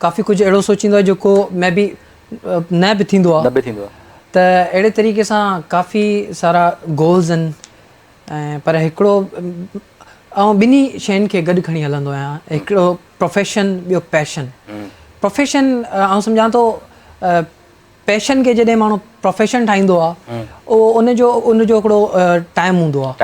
Speaker 2: काफ़ी कुझु अहिड़ो सोचींदो आहे जेको मे बी न बि थींदो आहे। त अहिड़े तरीक़े सां काफ़ी सारा गोल्स आहिनि, ऐं पर हिकिड़ो ऐं ॿिन्ही शयुनि खे गॾु खणी हलंदो आहियां। हिकिड़ो प्रोफेशन, ॿियो पैशन। प्रोफेशन आउं सम्झां थो पैशन खे जॾहिं माण्हू प्रोफेशन ठाहींदो आहे उहो उनजो हिकिड़ो टाइम हूंदो आहे।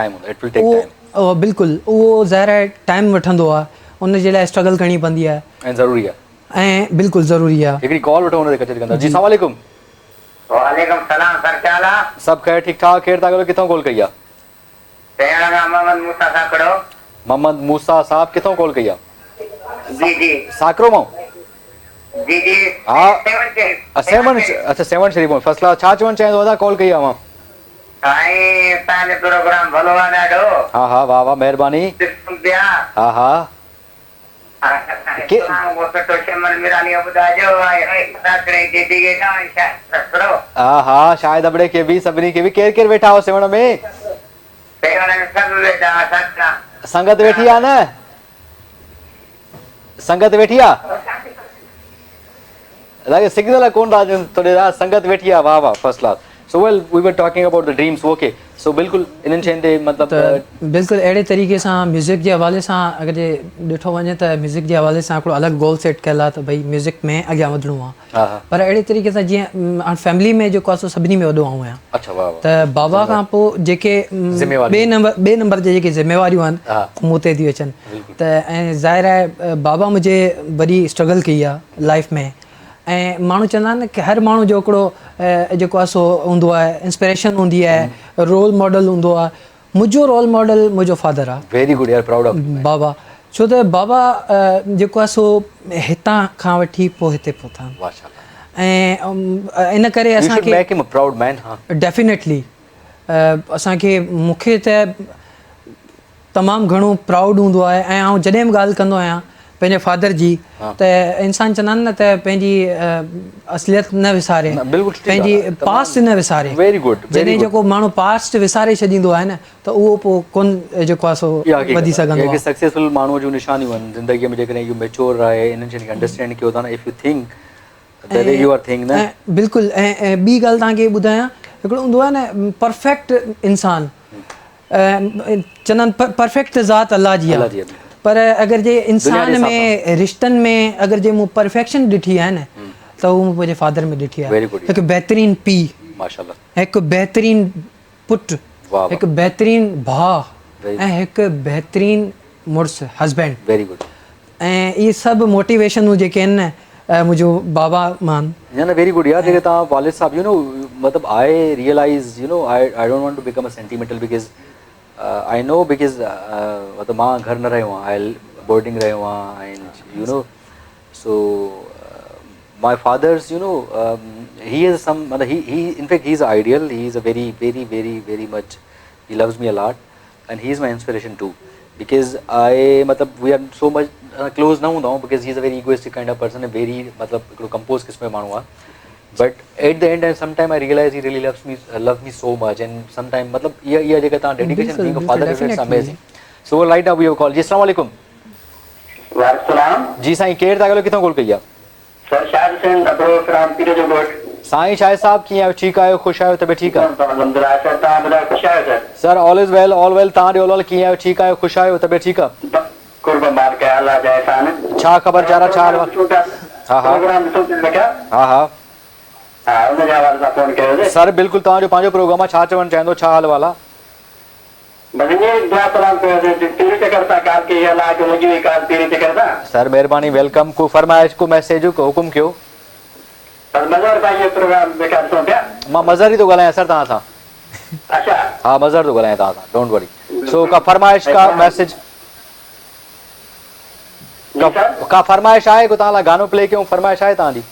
Speaker 2: उहो बिल्कुलु उहो ज़ाहिर आहे टाइम वठंदो आहे, उन जे लाइ स्ट्रगल करणी पवंदी आहे
Speaker 1: ऐं ज़रूरी आहे।
Speaker 2: ऐं बिल्कुलु ज़रूरी आहे।
Speaker 1: हिकिड़ी कॉल वठो हुन ते कचहरी कंदा। जी, अस्सलाम वालेकुम।
Speaker 3: वालेकुम सलाम सर, क्या हाल है?
Speaker 1: सब खैर ठीक ठाक। केर था करो, किथों कॉल कई आहे?
Speaker 3: मोहम्मद मूसा साकड़ो।
Speaker 1: मोहम्मद मूसा साहब किथों कॉल कई आहे?
Speaker 3: जी जी
Speaker 1: साकरो मां।
Speaker 3: जी जी
Speaker 1: हाँ अच्छा 7 शरीफ में फसला छा चवण चाहिंदो दादा, कॉल कई आहे मां।
Speaker 3: साईं तव्हांजो प्रोग्राम भलो आहे ॾाढो।
Speaker 1: हा हा, वाह वाह, महिरबानी। हा हा। हा हा, शायद अबड़े के भी सभिनी के भी केर वेठा हो सेवण में? संगत वेठी आहे न, संगत वेठी आहे। like signal कोन राजन थोड़े संगत वेठी आहे। वाह वाह, first class. So well, we were talking about the dreams, okay. So बिल्कुल इन्हनि शयुनि ते मतिलबु
Speaker 2: बिल्कुलु अहिड़े तरीक़े सां म्यूज़िक जे हवाले सां अगरि ॾिठो वञे त म्यूज़िक जे हवाले सां हिकिड़ो अलॻि गोल सेट कयल आहे त भई म्यूज़िक में अॻियां वधिणो आहे। पर अहिड़े तरीक़े सां जीअं हाणे फैमिली में जेको आहे सो सभिनी में वॾो आऊं आहियां।
Speaker 1: अच्छा वाह।
Speaker 2: त बाबा खां पोइ जेके ॿिए नंबर ते जेके ज़िम्मेवारियूं आहिनि मूं ते थी अचनि। त ऐं ज़ाहिर आहे बाबा मुंहिंजे वॾी स्ट्रगल कई आहे लाइफ में। ऐं माण्हू चवंदा आहिनि कि हर माण्हू जो हिकिड़ो जेको आहे सो हूंदो आहे, इंस्पिरेशन हूंदी आहे, रोल मॉडल हूंदो आहे। मुंहिंजो रोल मॉडल मुंहिंजो फादर आहे।
Speaker 1: वेरी गुड यार, प्राउड ऑफ
Speaker 2: बाबा। छो त बाबा जेको आहे सो हितां खां वठी पोइ हिते पहुता। ऐं इन करे असांखे डेफिनेटली असांखे मूंखे त तमामु घणो प्राउड हूंदो आहे। ऐं आउं जॾहिं बि ॻाल्हि कंदो आहियां पंहिंजे फादर जी त इंसान चवंदा आहिनि न त पंहिंजी असलियत न विसारे, पंहिंजी पास्ट न विसारे। जॾहिं जेको माण्हू पास्ट विसारे छॾींदो आहे न त उहो पोइ कोन जेको आहे सो वधी सघंदो आहे।
Speaker 1: सक्सेसफुल माण्हू जूं निशानियूं आहिनि ज़िंदगीअ में। जेकॾहिं यू मैच्योर आहे, इन्हनि शयुनि खे अंडरस्टैंड कयो था न, if you think the way you are think न।
Speaker 2: बिल्कुलु। ऐं ॿी ॻाल्हि तव्हांखे ॿुधायां, हिकिड़ो हूंदो आहे न परफेक्ट इंसानु, चवंदा आहिनि परफेक्ट ज़ात अलाह जी आहे। पर अगरि जे इंसान में रिश्तनि में अगरि जे मूं परफेक्शन ॾिठी आहे न त उहो मूं मुंहिंजे फादर में ॾिठी आहे। हिकु बहितरीनु पीउ, हिकु बहितरीनु पुटु, हिकु बहितरीनु भाउ ऐं हिकु बहितरीनु मुड़ुसु, हस्बैंड। Very good. ऐं इहे सभु मोटिवेशनूं जेके आहिनि न मुंहिंजो बाबा मान।
Speaker 1: न वेरी गुड यार। जेके तव्हां वालिद साहब यू नो मतिलबु I realise you know I don't want to become a sentimental because I know because मतलब मां घर न रहियो आहियां, बोर्डिंग रहियो आहियां, and you know so my father's you know he is some he in fact he is ideal. He is a very much, he loves me a lot and he is my inspiration too, because we are so much close now because he is a very egoistic kind of person, a very compose किस्म मानू है. But at the end and sometime I realize he really loves me so much, and sometime ये जगह ता dedication being a father is amazing. So right now we have call. जी अस्सलाम वालेकुम.
Speaker 3: वालेकुम
Speaker 1: जी साईं केर था किथों कॉल कई?
Speaker 3: सर शाहिद हुसैन अब्रो फ्रॉम पीरे जो गोट.
Speaker 1: साईं शाहिद साहब कीअं आहियो? ठीकु आहियो? ख़ुशि आहियो? तबियत ठीकु आहे?
Speaker 3: अल्हम्दुलिल्लाह सर तव्हां ॿुधायो ख़ुशि आहियो सर?
Speaker 1: सर ऑल इज़ वेल तव्हां ॾियो ऑल कीअं आहियो? ठीकु आहियो? ख़ुशि आहियो? तबियत ठीकु आहे?
Speaker 3: कुर्बान मालिक अल्लाह जा एहसान.
Speaker 1: छा ख़बर चारा छा हाल? हा हा
Speaker 3: प्रोग्राम ॾिसो पिया लॻा.
Speaker 1: हा हा
Speaker 3: हा उन जे हवाले सां फ़ोन कयो हुजे.
Speaker 1: सर बिल्कुलु तव्हांजो पंहिंजो प्रोग्राम आहे. छा चवणु चाहींदो? छा हाल वाला?
Speaker 3: बस ये दुआ सलाम कयो हुजे. पीरी ते करता काल के अल्लाह के लगी हुई काल पीरी ते करता.
Speaker 1: सर महिरबानी वेलकम. को फरमाइश को मैसेज को हुकुम कयो.
Speaker 3: सर मज़हर भाई ये प्रोग्राम बेकार ॾिसो पिया.
Speaker 1: मां मज़हर ई थो ॻाल्हायां सर तव्हां सां.
Speaker 3: अच्छा
Speaker 1: हा मज़हर थो ॻाल्हायां तव्हां सां. डोंट वरी. सो का फरमाइश का मैसेज का फरमाइश आहे? को तव्हां लाइ गानो प्ले कयूं? फरमाइश आहे तव्हांजी?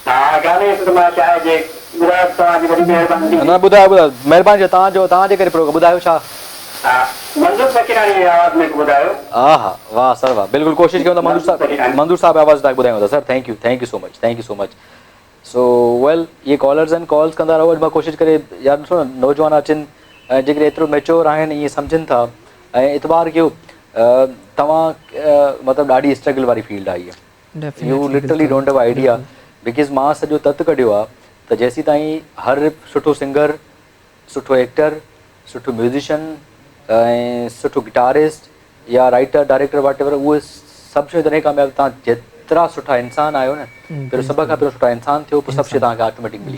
Speaker 3: हा गाने फरमाइश आहे जे ॿुधायो तव्हांजी वॾी महिरबानी.
Speaker 1: न ॿुधायो महिरबानी तव्हांजे करे प्रोग्राम ॿुधायो छा?
Speaker 3: हा मंजूर फकीरानी जी आवाज़ में ॿुधायो.
Speaker 1: हा हा वाह सर वाह. बिल्कुलु कोशिशि कयूं था मंजूर साहब आवाज़ तव्हांखे ॿुधायूं था. Sir thank you so much. So well ये कॉलर्स आहिनि कॉल्स कंदा रहो. मां कोशिशि करे यार ॾिसो न नौजवान अचनि जेके एतिरो मेच्योर आहिनि ईअं सम्झनि था ऐं इतबार कयो. तव्हां ॾाढी स्ट्रगल वारी फील्ड आहे इहा. U literally don't have idea because मां सॼो तत कढियो आहे त जेसी ताईं हर सुठो सिंगर, सुठो एक्टर, सुठो म्यूज़िशियन ऐं सुठो गिटारिस्ट या राइटर डायरेक्टर वाट एवर उहे सभु शयूं तॾहिं कामयाबु. तव्हां जेतिरा सुठा इंसान आहियो न पहिरियों सभ खां पहिरियों सुठा इंसान थियो पोइ सभु शइ तव्हांखे ऑटोमेटिक मिली.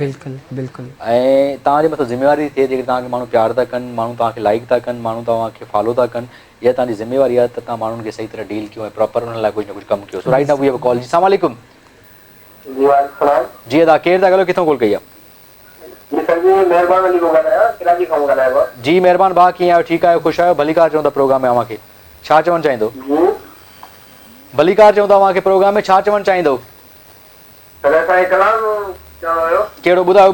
Speaker 2: बिल्कुलु.
Speaker 1: ऐं तव्हांजे मथां ज़िम्मेवारी थिए जेके तव्हांखे माण्हू प्यार था कनि, माण्हू तव्हांखे लाइक था कनि, माण्हू तव्हांखे फॉलो था कनि. इहा तव्हांजी ज़िम्मेवारी आहे त तव्हां माण्हुनि खे सही तरह डील कयो ऐं प्रॉपर हुन लाइ कुझु न कुझु कमु कयो. So right now we have a call. जी अस्सलाम वालेकुम.
Speaker 3: जी वालेकुम.
Speaker 1: जी अदा केरु था ॻाल्हायो? किथां कॉल कई आहे?
Speaker 3: जी सर जी महिरबानी अली को ॻाल्हायां कराची खां ॻाल्हायो.
Speaker 1: जी महिरबानी भाउ कीअं आहियो? ठीकु आहियो? ख़ुशि आहियो? भलीकार चवंदा प्रोग्राम में अव्हांखे छा चवणु चाहींदो? भलीकार चवंदा अव्हांखे प्रोग्राम में छा चवणु चाहींदो? कहिड़ो ॿुधायो?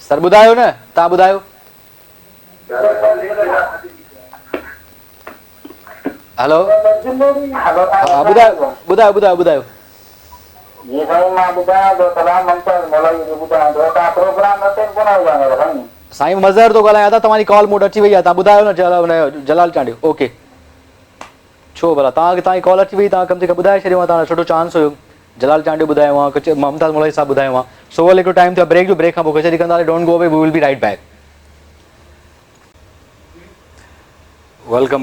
Speaker 1: सर ॿुधायो न तव्हां ॿुधायो. हेलो हा ॿुधायो.
Speaker 3: जी साईं मां ॿुधायां थो सलाम मंसूर मौलवी जो ॿुधायां थो. तव्हां प्रोग्राम अटेंड कोन ॿुधायो साईं.
Speaker 1: साईं मज़हर थो ॻाल्हायां था. तव्हांजी कॉल मूड अची वई आहे. तव्हां ॿुधायो न जलाल चांडियो. ओके छो भला तव्हांजी कॉल अची वई. तव्हां कम से कम ॿुधाए छॾियो आहे. तव्हां सुठो चांस हुयो. जलाल चांडियो ॿुधायो आहे. मुमताज़ मौलवी साहब ॿुधायो आहे. सो वल हिकिड़ो टाइम थियो ब्रेक जो. ब्रेक खां पोइ कचहरी कंदा. Don't go away, we will be right back. Welcome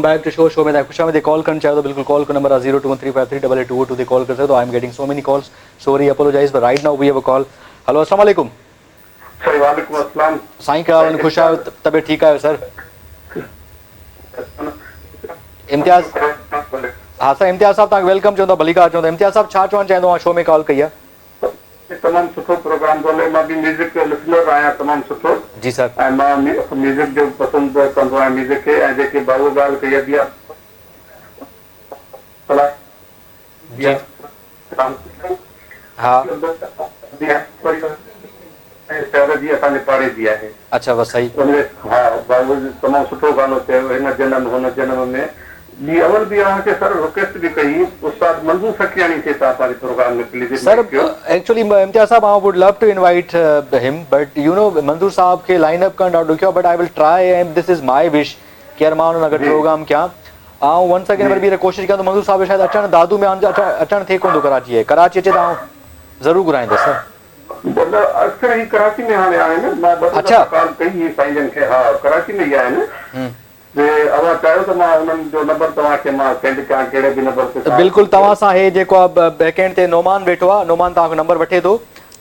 Speaker 1: back to show में खुश आमदीद. कॉल करणु चाहियो त बिल्कुलु कॉल को नंबर आहे 0213538822 ते कॉल करे सघो. I am getting so many calls. Sorry apologise but right now we have a call. Hello अस्सलाम वालेकुम.
Speaker 3: वालेकुम अस्सलाम.
Speaker 1: साईं कहिड़ा ख़ुशि आहियो? तबियत ठीकु आहियो सर? इम्तियाज़ हा सर इम्तियाज़ साहब तव्हांखे वेलकम चवंदा. भलीकार चवंदा. इम्तियाज़ साहब छा चवणु चाहींदो आहे? शो में कॉल कई आहे.
Speaker 3: तमामु सुठो प्रोग्राम थो हले. मां बि म्यूज़िक जो लिसनर आहियां. तमामु सुठो.
Speaker 1: जी सर.
Speaker 3: ऐं मां म्यूज़िक जो पसंदि कंदो आहियां म्यूज़िक खे. ऐं जेके भाऊ ॻाल्हि कई अॼु
Speaker 1: हा
Speaker 3: शहर जी असांजे पाड़े जी आहे.
Speaker 1: अच्छा बस सही.
Speaker 3: हा भाऊ तमामु सुठो गानो चयो. हिन जनम हुन जनम में ॿी अवल बि अव्हांखे सर रिक्वेस्ट बि कई. उस्ताद मंजूर फकीरानी खे तव्हां पंहिंजे प्रोग्राम में please
Speaker 1: sir actually Imtiaz sahab I would love to invite him but you know Manzoor sahab खे लाइन अप करणु ॾाढो ॾुखियो. But I will try and this is my wish कि यार मां हुन गॾु प्रोग्राम कयां. ऐं वन सेकेंड वरी बि कोशिशि कयां त मंजूर साहब शायदि अचणु दादू में अचणु थिए कोन थो कराची. कराची अचे त आउं ज़रूरु घुराईंदुसि सर.
Speaker 3: अक्सर ही कराची में हाणे आहिनि. मां
Speaker 1: अच्छा
Speaker 3: कॉल कई साईं खे. हा कराची में ई आहिनि. अवां चाहियो त मां हुननि जो नंबर तव्हांखे मां सेंड कयां कहिड़े बि नंबर ते.
Speaker 1: बिल्कुलु तव्हां सां हे जेको आहे बैकेंड ते नोमान वेठो आहे. नोमान तव्हांजो नंबर वठे थो.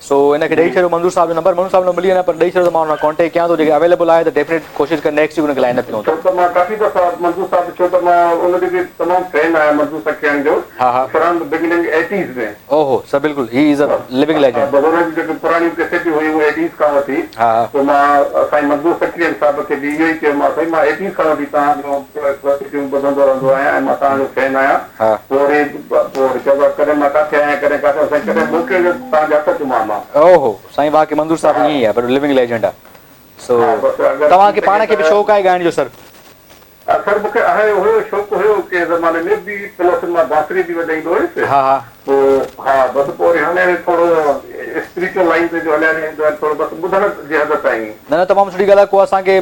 Speaker 1: सो इनखे ॾेई छॾियो मंज़ूर साहब जो नंबर, मंज़ूर साहब जो मिली वञे पर ॾेई छॾियो त मां हुन कॉन्टेक्ट कयां थो, जेके अवेलेबल आहे त डेफिनेट कोशिशि कर नेक्स्ट वीक हुनखे लाइन अप कयूं
Speaker 3: छो त मां काफ़ी दफ़ा मंज़ूर साहब छो त मां उनजो बि तमामु फैन आहियां मंज़ूर सखियानी जो
Speaker 1: हा हा
Speaker 3: फ्रॉम द बिगिनिंग 80s में।
Speaker 1: ओहो सर बिल्कुलु he is a living legend.
Speaker 3: बज़ुर्ग जी जेकी पुराणी कैसेटियूं हुयूं 80s खां वठी,
Speaker 1: हा
Speaker 3: पोइ मां साईं मंज़ूर सखियानी साहिब खे बि इहो ई चयो मां साईं मां 80s खां वठी तव्हांजो कैसेटियूं ॿुधंदो रहंदो आहियां ऐं मां तव्हांजो फैन आहियां।
Speaker 1: हा
Speaker 3: पोइ वरी चयो कॾहिं मां किथे आहियां कॾहिं किथे साईं कॾहिं मोकिले तव्हांजा हथ चुमां मां।
Speaker 1: ओहो साईं वाकई मंज़ूर साहब ईअं ई आहे पर लिविंग लेजेंड आहे। सो तव्हांखे पाण खे बि शौक़ु आहे ॻाइण जो सर?
Speaker 3: सर मूंखे आहे हुयो शौक़ु हुयो के ज़माने में बि प्लस मां बांसुरी बि वॼाईंदो हुयुसि।
Speaker 1: हा हा
Speaker 3: पोइ हा बसि पोइ वरी हाणे थोरो स्पिरिचुअल लाइन ते जो हलिया वेंदो आहे थोरो बसि ॿुधण जी हद ताईं।
Speaker 1: न तमामु सुठी ॻाल्हि आहे। को असांखे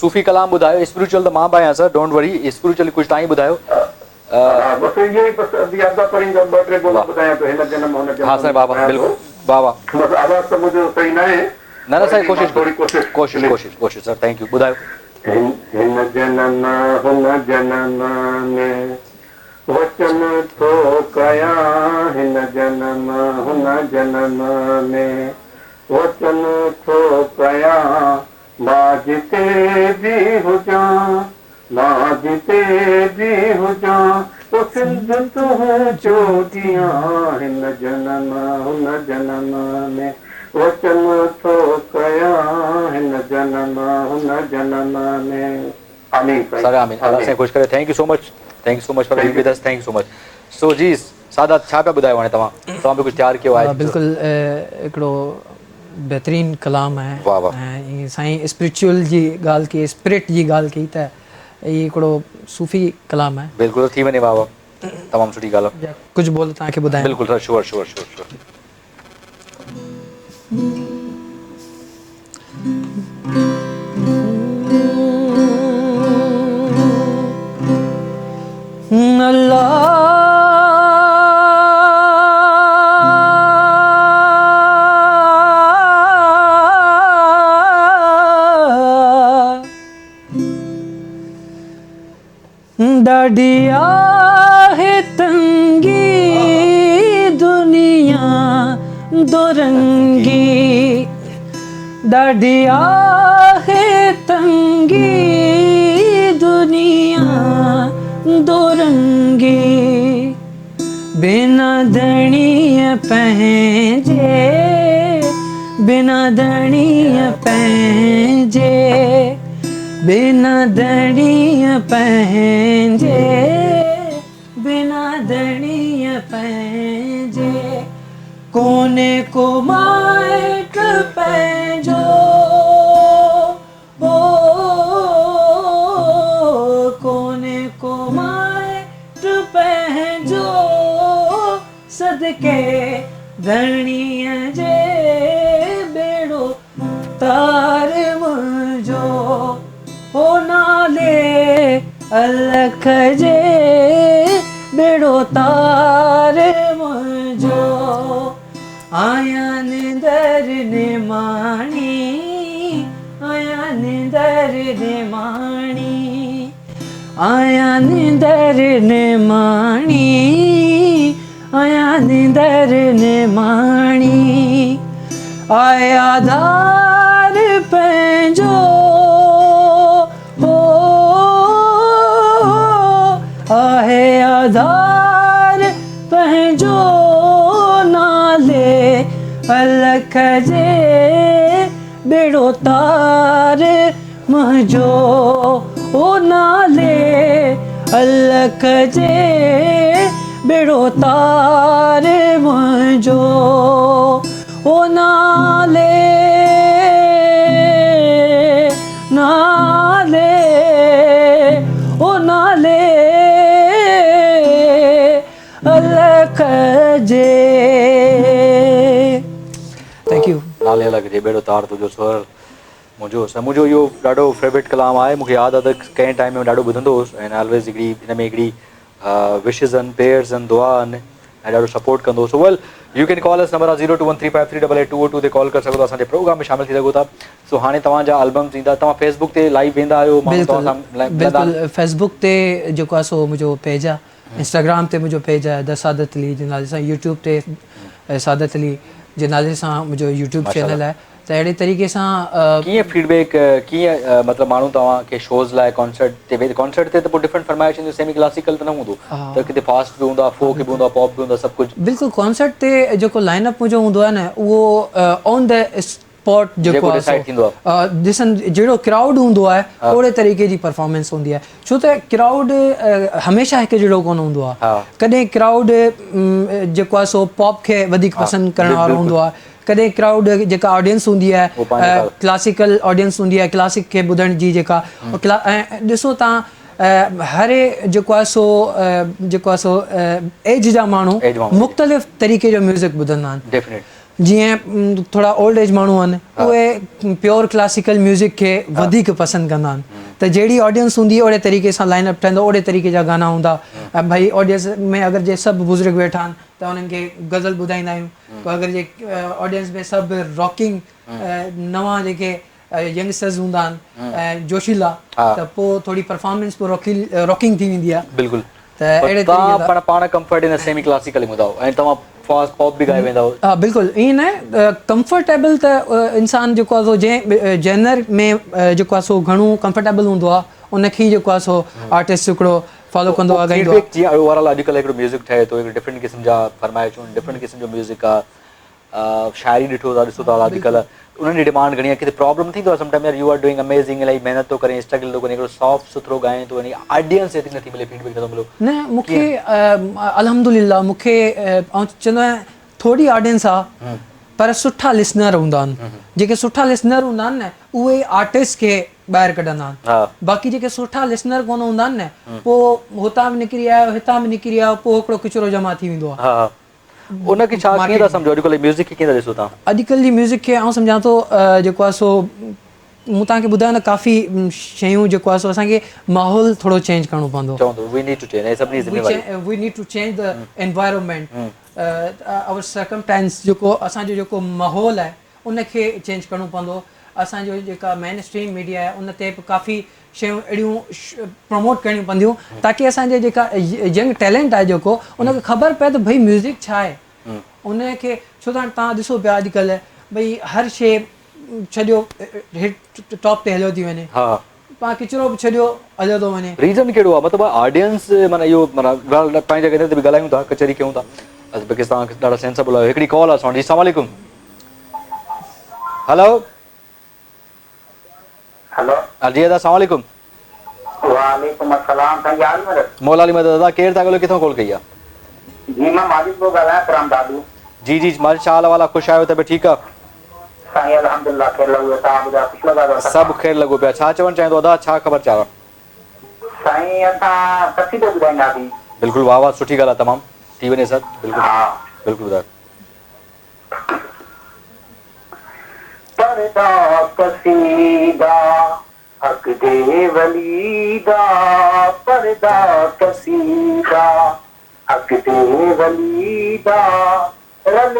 Speaker 1: सूफ़ी कलाम ॿुधायो, स्पिरिचुअल त मां बि आहियां सर, डोंट वरी, स्पिरिचुअल कुझु तव्हां ई ॿुधायो।
Speaker 3: हा बसि इहो ई बसि यादा पढ़ींदा 2-3 बोल ॿुधायां थो हिन जन्म हुन जन्म।
Speaker 1: हा साईं बाबा बिल्कुलु बाबा।
Speaker 3: बसि आवाज़ त मुंहिंजो सही न आहे।
Speaker 1: न साईं कोशिशि
Speaker 3: थोरी
Speaker 1: कोशिशि सर, थैंक यू ॿुधायो।
Speaker 3: हिन जन्म हुन जन्म में वचन थो कयां, हिन जन्म हुन जन्म में वचन थो कयां, मां जिते बि हुजां, मां जिते बि हुजां, तो सिंध तुंहिंजो ॾियां, हिन जन्म हुन जन्म में वचन थो कयां, हिन जन्म हुन जन्म में। आमीन
Speaker 1: सर आमीन, अल्लाह से ख़ुशि करे। Thank you so much for being with us, thank you so much. So जी सादात छा पिया ॿुधायो हाणे तव्हां बि कुझु तयारु कयो आहे?
Speaker 2: बिल्कुलु हिकिड़ो बहितरीनु कलाम आहे
Speaker 1: वाह वाह।
Speaker 2: ऐं ईअं साईं स्पिरिचुअल जी ॻाल्हि कई, स्पिरिट जी ॻाल्हि कई त हीअ हिकिड़ो सूफ़ी कलाम आहे।
Speaker 1: बिल्कुलु थी वञे वाह वाह, तमामु सुठी ॻाल्हि आहे।
Speaker 2: कुझु बोल तव्हांखे ॿुधायां?
Speaker 1: बिल्कुलु sir, sure sure sure sure.
Speaker 2: ॾाढी आहे तंगी दुनिया दोरंगी, ॾाढी आहे तंगी दुनिया दोरंगी, बिना धणीअ पंहिंजे, बिना धणीअ पंहिंजे, बिना धणीअ पंहिंजे, बिना धणीअ पंहिंजे, कोने को माइट पंहिंजो, ओ कोने को माइट पंहिंजो, सदके धणीअ जे बेड़ो तार मुंहिंजो, हो नाले अलख जे बेड़ो तार मुंहिंजो, आया निंदर निमाणी, आया निंदर निमाणी, आया निंदर निमाणी, आया निंदर निमाणी, आया धार पंहिंजो, हो आहे आधार पंहिंजो, नाले अलख जे बेड़ो तार मुंहिंजो, ओ नाले अलख जे बेड़ो तार मुंहिंजो, ओ नाले नाले ओ नाले अलख जे। Thank U.
Speaker 1: नाले अलग जे बेड़ो तार तुंहिंजो सर मुंहिंजो इहो ॾाढो फेवरेट कलाम आहे। मूंखे यादि आहे त कंहिं टाइम में ॾाढो ॿुधंदो हुउसि ऐं ऑलवेज़ हिकिड़ी हिन में हिकिड़ी विशिस आहिनि, प्रेयर्स आहिनि, दुआ आहिनि ऐं ॾाढो सपोर्ट कंदो हुउसि। Well you can call us, number आहे 0213538822 ते कॉल करे सघो था, असांजे प्रोग्राम में शामिल थी सघो था। सो हाणे तव्हांजा एल्बम्स ईंदा, तव्हां फेसबुक ते लाइव वेंदा आहियो?
Speaker 2: बिल्कुलु फेसबुक ते जेको आहे सो मुंहिंजो पेज आहे, इंस्टाग्राम ते मुंहिंजो पेज आहे द सादत अली जे नाले सां, यूट्यूब ते सादत अली जे नाले सां मुंहिंजो यूट्यूब चैनल आहे त अहिड़े तरीक़े सां
Speaker 1: कीअं फीडबैक कीअं मतिलबु माण्हू तव्हांखे शोज़ लाइ कॉन्सर्ट ते त पोइ डिफरेंट फरमाइश ईंदी सेमी क्लासिकल त न हूंदो त किथे फास्ट बि हूंदो आहे फोक बि हूंदो आहे पॉप बि हूंदो आहे सभु कुझु
Speaker 2: बिल्कुलु कॉन्सर्ट ते जेको लाइनअप मुंहिंजो हूंदो आहे न उहो ऑन द स्पॉट जेको आहे ॾिसनि जहिड़ो क्राउड हूंदो आहे ओड़े तरीक़े जी परफॉर्मेंस हूंदी आहे छो त क्राउड हमेशह हिकु जहिड़ो कोन हूंदो आहे कॾहिं क्राउड जेको आहे सो पॉप खे वधीक पसंदि करण वारो हूंदो आहे कॾहिं क्राउड जेका ऑडियंस हूंदी आहे क्लासिकल ऑडियंस हूंदी आहे क्लासिक खे ॿुधण जी जेका ऐं ॾिसो तव्हां हर जेको आहे सो एज जा माण्हू मुख़्तलिफ़ तरीक़े जो म्यूज़िक ॿुधंदा आहिनि जीअं थोरा ओल्ड एज माण्हू आहिनि उहे प्योर क्लासिकल म्यूज़िक खे वधीक पसंदि कंदा आहिनि त जहिड़ी ऑडियंस हूंदी ओड़े तरीक़े सां लाइनअप ठहंदो ओड़े तरीक़े जा गाना हूंदा भई ऑडियंस में अगरि जे सभु बुज़ुर्ग वेठा आहिनि त उन्हनि खे गज़ल ॿुधाईंदा आहियूं पोइ अगरि जे ऑडियंस में सभु रॉकिंग नवां जेके यंगस्टर्स हूंदा आहिनि ऐं जोशीला त पोइ थोरी परफॉर्मेंस पोइ रॉकिंग थी वेंदी आहे
Speaker 1: बिल्कुलु त अहिड़े तरीक़े पाण कंफर्ट इन सेमी क्लासिकल ॿुधाओ ऐं तव्हां फास्ट पॉप बि ॻाए वेंदा
Speaker 2: हा बिल्कुलु ईअं न कंफर्टेबल त इंसानु जेको आहे सो जंहिं जेनर में जेको आहे सो घणो कंफर्टेबल हूंदो आहे उनखे ई जेको आहे सो आर्टिस्ट हिकिड़ो फॉलो कंदो आहे ॻाईंदो आहे
Speaker 1: जीअं ओवरऑल अॼुकल्ह हिकिड़ो म्यूज़िक ठहे थो हिकिड़े डिफरेंट क़िस्म जा फरमाइशूं डिफरेंट क़िस्म जो म्यूज़िक आहे शाइरी ॾिठो था ॾिसो था अॼुकल्ह उन्हनि जी डिमांड घणी आहे किथे प्रॉब्लम थींदो आहे समटाइम यार यू आर डूइंग अमेज़िंग इलाही महिनत थो करे स्ट्रगल थो करे हिकिड़ो सॉफ्ट सुथरो ॻाए थो वञे ऑडियंस एतिरी नथी मिले फीडबैक नथो मिलो
Speaker 2: न मूंखे अल्हम्दुलिल्लाह मूंखे ऐं चवंदो आहियां थोरी ऑडियंस आहे पर सुठा लिसनर हूंदा आहिनि जेके सुठा लिसनर हूंदा आहिनि न उहे आर्टिस्ट खे ॿाहिरि कढंदा आहिनि बाक़ी जेके सुठा लिसनर कोन हूंदा आहिनि न पोइ हुतां बि निकिरी आयो हितां बि निकिरी आयो पोइ हिकिड़ो किचिरो जमा थी वेंदो आहे
Speaker 1: उनखे छा कीअं था सम्झो अॼुकल्ह म्यूज़िक खे कीअं था ॾिसो तव्हां
Speaker 2: अॼुकल्ह जी म्यूज़िक खे आउं सम्झां थो जेको आहे सो मूं तव्हांखे ॿुधायो न काफ़ी शयूं जेको आहे सो असांखे माहौल थोरो चेंज करणो पवंदो
Speaker 1: we
Speaker 2: need to change the environment our circumstance जेको असांजो जेको माहौल आहे उनखे चेंज करणो पवंदो असांजो जेका मेन स्ट्रीम मीडिया आहे उन ते बि काफ़ी शयूं अहिड़ियूं प्रमोट करणियूं पवंदियूं ताकी असांजे जेका यंग टैलेंट आहे जेको उनखे ख़बर पए त भई म्यूज़िक छा आहे उनखे छो त तव्हां ॾिसो पिया अॼुकल्ह भई हर शइ छॾियो हिट टॉप ते हलियो थी वञे पाण किचिरो बि छॾियो हलियो थो वञे
Speaker 1: रीज़न कहिड़ो आहे मतिलबु ऑडियंस माना इहो माना पंहिंजे जॻह ते बि ॻाल्हायूं था कचहरी कयूं था पाकिस्तान ॾाढा सेंसिबल आहे हिकिड़ी कॉल आहे असां जी अस्सलाम वालेकुम हेलो
Speaker 3: हेलो
Speaker 1: जी दादा अस्सलाम वालेकुम
Speaker 3: वालेकुम अस्सलाम साईं यार मदद
Speaker 1: मौला अली मदद दादा केरु था ॻाल्हायो किथां कॉल कई आहे
Speaker 3: जी मां मालिक थो ॻाल्हायां कराम दादू
Speaker 1: जी जी मालिक छा हाल वाला ख़ुशि आहियो तबियत ठीकु आहे
Speaker 3: साईं अल्हम्दुलिल्लाह ख़ैर लॻो तव्हां ॿुधायो ख़ुशि लॻा
Speaker 1: सभु ख़ैर लॻो पिया छा चवणु चाहींदो दादा छा ख़बर चाहो
Speaker 3: साईं असां कसीदो ॿुधाईंदासीं
Speaker 1: बिल्कुलु वाह वाह सुठी ॻाल्हि आहे तमामु थी वञे सर बिल्कुलु बिल्कुलु ॿुधायो
Speaker 3: पर्दा कसीदा हक दे वलीदा पर्दा कसीदा हक दे वलीदा रल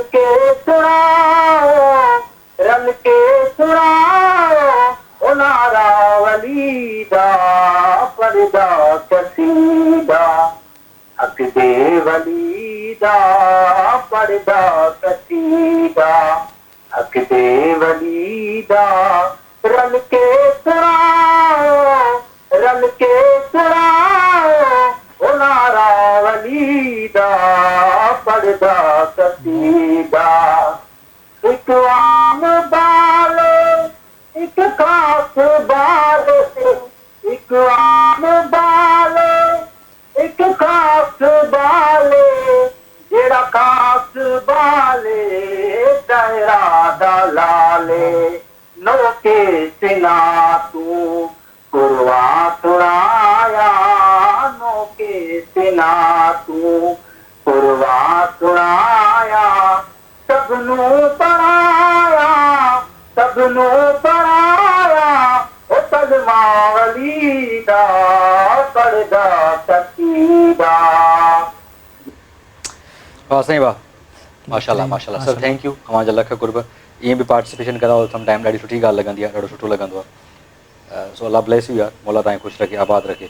Speaker 3: के सुनाओ उनारा वलीदा पर्दा कसीदा हक दे वलीदा पर्दा कसीदा हक दे वलीदा रल के सुनाओ उनारा वलीदा पर्दा कसीदा एक आम बाल एक खास बाल एक आम बाल एक खास बाल जेड़ा खास बाले तेरा दलाले नो के सिना तू कुरवा सुनाया नो के सिना तू कुरवा सुनाया सबनू पढ़ाया ओ सलमा वलीदा पर्दा कसीदा
Speaker 1: वाह साईं वाह माशाल्लाह माशाल्लाह सर थैंक यू तव्हांजा लख कुर्ब ईअं बि पार्टिसिपेशन कंदा सम टाइम ॾाढी सुठी ॻाल्हि लॻंदी आहे ॾाढो सुठो लॻंदो आहे सो अल्लाह ब्लेस यू यार मौला तव्हांखे ख़ुशि रखे आबाद रखे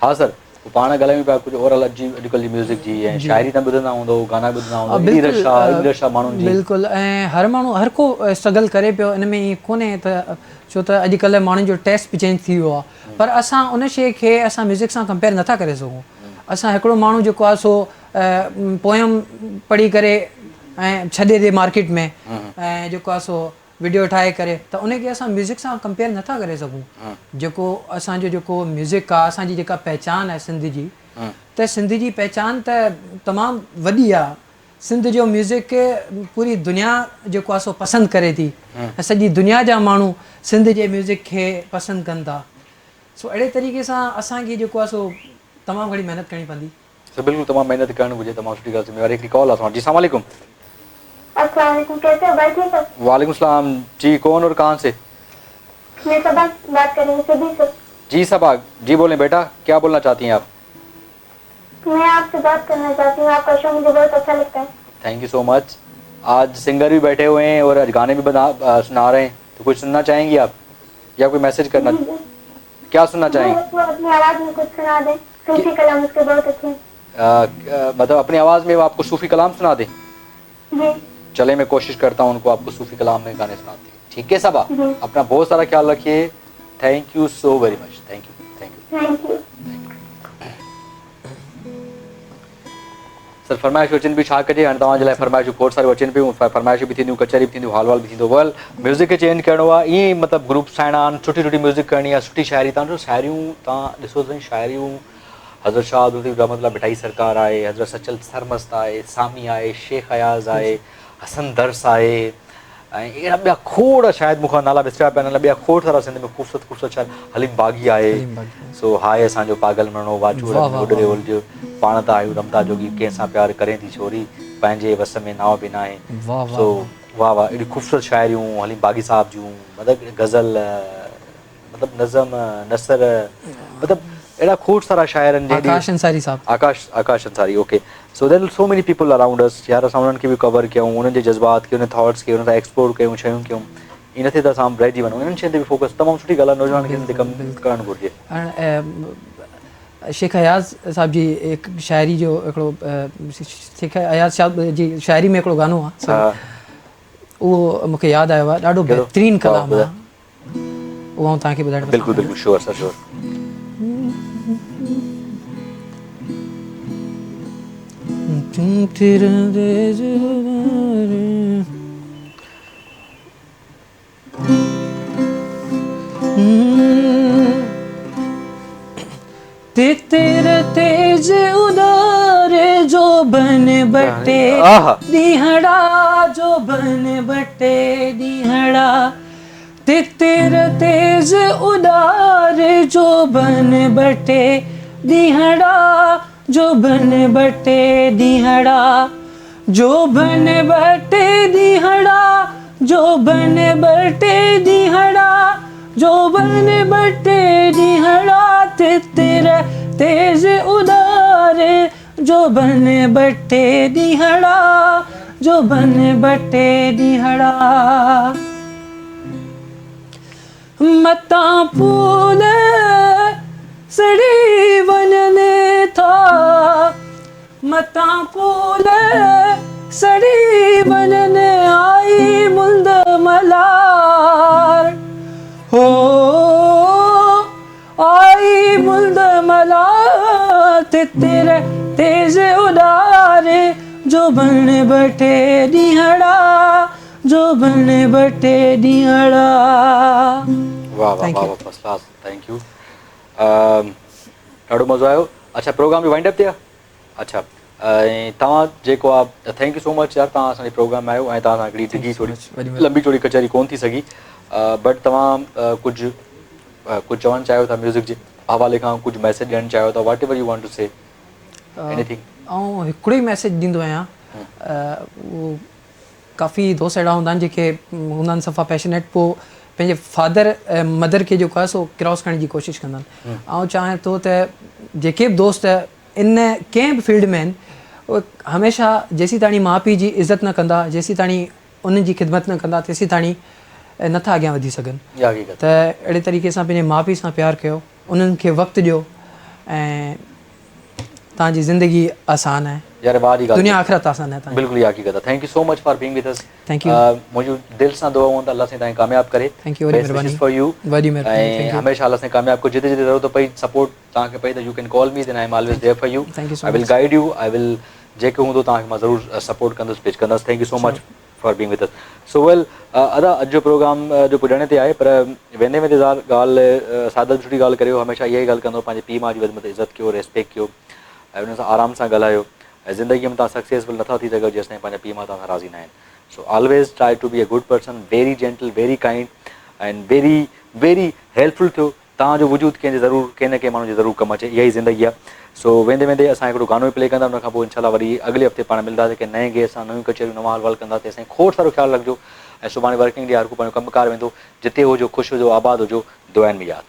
Speaker 1: हाँ सर पोइ पाण ॻाल्हायूं पिया कुझु ओवरऑल अॼुकल्ह जी म्यूज़िक जी ऐं शाइरी तव्हां ॿुधंदा हूंदव गाना ॿुधंदा हूंदव एॾी रश आहे माण्हुनि जी
Speaker 2: बिल्कुलु ऐं हर माण्हू हर को स्ट्रगल करे पियो इन में ईअं कोन्हे त छो त अॼुकल्ह माण्हुनि जो टेस्ट बि चेंज थी वियो आहे पर असां उन शइ खे असां म्यूज़िक सां कंपेयर नथा करे सघूं असां हिकिड़ो माण्हू जेको आहे सो पोयम पढ़ी करे ऐं छॾे ॾे मार्केट में ऐं जेको आहे सो वीडियो ठाहे करे त उनखे असां म्यूज़िक सां कंपेयर नथा करे सघूं जेको असांजो जेको म्यूज़िक आहे असांजी जेका पहचान आहे सिंध जी त सिंध जी पहचान त तमामु वॾी आहे सिंध जो म्यूज़िक खे पूरी दुनिया जेको आहे सो पसंदि करे थी ऐं सॼी दुनिया जा माण्हू सिंध जे म्यूज़िक खे पसंदि कनि था सो अहिड़े तरीक़े सां असांखे जेको आहे सो तमामु घणी महिनत करणी पवंदी
Speaker 1: बिल्कुलु तमामु महिनत करणु घुरिजे तमामु सुठी ॻाल्हि थी हिकिड़ी कॉल आहे जी अस्सलाम वालेकुम
Speaker 4: अस्सलाम वालेकुम कैसे हो भाई ठीक हो
Speaker 1: वालेकुम सलाम जी कौन और कहाँ से
Speaker 4: मैं सबा बात कर रही हूँ सभी से
Speaker 1: जी सबा जी बोलें बेटा क्या बोलना चाहती हैं आप
Speaker 4: मैं आपसे बात करना चाहती हूँ आपका शो मुझे बहुत अच्छा लगता है
Speaker 1: थैंक यू सो मच आज सिंगर भी बैठे हुए हैं और आज गाने भी सुना रहे हैं तो कुछ सुनना चाहेंगी आप या कोई मैसेज करना क्या सुनना चाहेंगे
Speaker 4: अपनी आवाज में कुछ सुना दे सूफी कलाम उसके बहुत अच्छे
Speaker 1: मतलब अपनी आवाज़ में वो आपको सूफी कलाम सुना दे
Speaker 4: जी
Speaker 1: चले मैं कोशिश करता हूँ उनको आपको सूफी कलाम में गाने सुनाते हैं ठीक है सबा अपना बहुत सारा ख्याल रखिए thank you so very much thank U
Speaker 4: thank U
Speaker 1: sir फरमाइश अचनि पियूं छा कजे हाणे तव्हांजे लाइ फरमाइशूं खोड़ सारियूं अचनि पियूं फरमाइशूं बि थींदियूं कचहरी बि थींदियूं हाल वाल बि थींदो वेल म्यूज़िक खे चेंज करिणो आहे ईअं ई मतिलबु ग्रुप्स ठाहिणा आहिनि सुठी सुठी म्यूज़िक करणी आहे सुठी शाइरी तव्हांजो शाइरियूं तव्हां ॾिसो त शाइरियूं हज़रत शाह अब्दुल रहमतुल्लाह मिठाई सरकार आहे हज़रत सचल सरमस्त आहे सामी आहे शेख अयाज़ आहे हसन दर्स आहे ऐं अहिड़ा ॿिया खोड़ शायदि मूंखां नाला विसरिया पिया नाला ॿिया खोड़ सारा सिंध में ख़ूबसूरत ख़ूबसूरत शायदि हलीम बाग़ी आहे सो हाय असांजो पागल मणो वाचूर उॾरे उलझ पाण त आहियूं रमता जोगी कंहिंसां प्यार करे थी छोरी पंहिंजे वस में नाव बि न आहे सो वाह वाह एॾी ख़ूबसूरत शाइरियूं हलीम बाग़ी साहब जूं मतिलबु गज़ल मतिलबु नज़म नसर मतिलबु एड़ा खोड़ सारा शायर आहिनि
Speaker 2: आकाश अंसारी साहब
Speaker 1: Akash Ansari okay so there so many people around us यार असां उन्हनि खे बि कवर कयूं उन्हनि जे जज़्बात खे उन थॉट्स खे उन सां एक्सप्लोर कयूं शयूं कयूं ईअं न थिए त असां रहिजी वञूं इन्हनि शयुनि ते बि फोकस तमामु सुठी ॻाल्हि आहे नौजवान खे हिन ते कमु करणु घुरिजे
Speaker 2: शेख अयाज़ साहब जी हिकु शाइरी जो हिकिड़ो शेख अयाज़ साहब जी शाइरी में हिकिड़ो गानो आहे उहो मूंखे यादि आयो आहे ॾाढो बहितरीनु कलाम आहे उहो आउं तव्हांखे ॿुधाइणु
Speaker 1: बिल्कुलु बिल्कुलु श्योर सर श्योर
Speaker 2: तेरे तेज उदारे जो बन बटे दिहड़ा जो बन बटे दिहड़ा तेरे तेज उदारे जो बन बटे दिहड़ा जो बन बटे दिहड़ा जो बन बटे दिहड़ा जो बन बटे दिहड़ा जो बन बटे दिहड़ा तेरे तेज उदारे जो बन बटे दिहड़ा जो बन बटे दिहड़ा मता फूल सड़ी वनने था मता फूल सड़ी वनने आई मुंद मलार हो आई मुंद मलार तेरे तेज उदारे जो बन बटे दिहड़ा जो बन बटे दिहड़ा
Speaker 1: वाह वाह वाह फर्स्ट क्लास थैंक यू ॾाढो मज़ो आयो अच्छा प्रोग्राम बि वाइंड अप थिया अच्छा ऐं तव्हां जेको आहे थैंक यू सो मच यार तव्हां असांजे प्रोग्राम में आयो ऐं तव्हां सां हिकिड़ी डिघी थोरी लंबी चौड़ी कचहरी कोन थी सघी बट तव्हां कुझु चवणु चाहियो था म्यूज़िक जे हवाले खां कुझु मैसेज ॾियणु चाहियो था whatever you want to say anything
Speaker 2: ऐं हिकिड़ो ई मैसेज ॾींदो आहियां उहो काफ़ी दोस्त अहिड़ा हूंदा आहिनि जेके हूंदा आहिनि सफ़ा पैशनेट पोइ पंहिंजे फादर ऐं मदर खे जेको आहे सो क्रॉस करण जी कोशिशि कंदा आहिनि ऐं चाहियां थो त जेके बि दोस्त इन कंहिं बि फील्ड में आहिनि उहे हमेशह जेसीं ताणी माउ पीउ जी इज़त न कंदा जेसीं ताणी उन्हनि जी ख़िदमत न कंदा तेसीं ताणी नथा अॻियां वधी सघनि त अहिड़े तरीक़े सां पंहिंजे माउ पीउ सां प्यारु कयो उन्हनि खे वक़्तु ॾियो ऐं तव्हांजी ज़िंदगी आसान है,
Speaker 1: यार वाह जी ॻाल्हि
Speaker 2: दुनिया आख़िरत आसान है तव्हांजी।
Speaker 1: बिल्कुल ई हक़ीक़त आहे। Thank you so much for being with अस।
Speaker 2: Thank you.
Speaker 1: मुंहिंजूं दिलि सां दुआऊं त अल्लाह साईं तव्हांखे कामयाब करे।
Speaker 2: Thank you, वॾी
Speaker 1: Best
Speaker 2: महिरबानी।
Speaker 1: wishes for you।
Speaker 2: वॾी महिरबानी,
Speaker 1: ऐं
Speaker 2: thank you.
Speaker 1: हमेशह अल्लाह साईं कामयाब को जिते जिते ज़रूरत पई सपोर्ट तव्हांखे पई त you can call me, then I am always there for you.
Speaker 2: Thank you so
Speaker 1: I will
Speaker 2: much.
Speaker 1: Guide you, I will जेके हूंदो तव्हांखे मां ज़रूरु सपोर्ट कंदुसि, पेश कंदुसि। Thank you so much for being with us. So वेल अदा अॼु जो प्रोग्राम जो पुॼण ते आहे, पर वेंदे वेंदे ॻाल्हि सादत सुठी ॻाल्हि करियो, हमेशह इहा ई ॻाल्हि कंदो, पंहिंजे पीउ माउ जी वधि में वधि इज़त कयो, रेस्पेक्ट कयो ऐं उन सां आराम सां ॻाल्हायो। ऐं ज़िंदगीअ में तव्हां सक्सेसफुल नथा थी सघो जेसिताईं पंहिंजे पीउ माउ तव्हां सां राज़ी न आहिनि। So always try to be a good person, very gentle, very kind and very very helpful थियो। तव्हांजो वजूद कंहिंजे ज़रूरु कंहिं न कंहिं माण्हू जे ज़रूरु कमु अचे, इहा ई ज़िंदगी आहे। सो वेंदे वेंदे असां हिकिड़ो गानो प्ले कंदा, उन खां पोइ इंशाल्लाह वरी अॻिले हफ़्ते पाण मिलंदासीं कि नए गेस्ट सां, नयूं कचरियूं, नवां हलवाल कंदासीं। असांखे खोड़ सारो ख़्यालु रखिजो ऐं सुभाणे वर्किंग डे हर को पंहिंजो कमुकार वेंदो। जिते हुजो ख़ुशि हुजो, आबाद हुजो, दुआनि में यादि।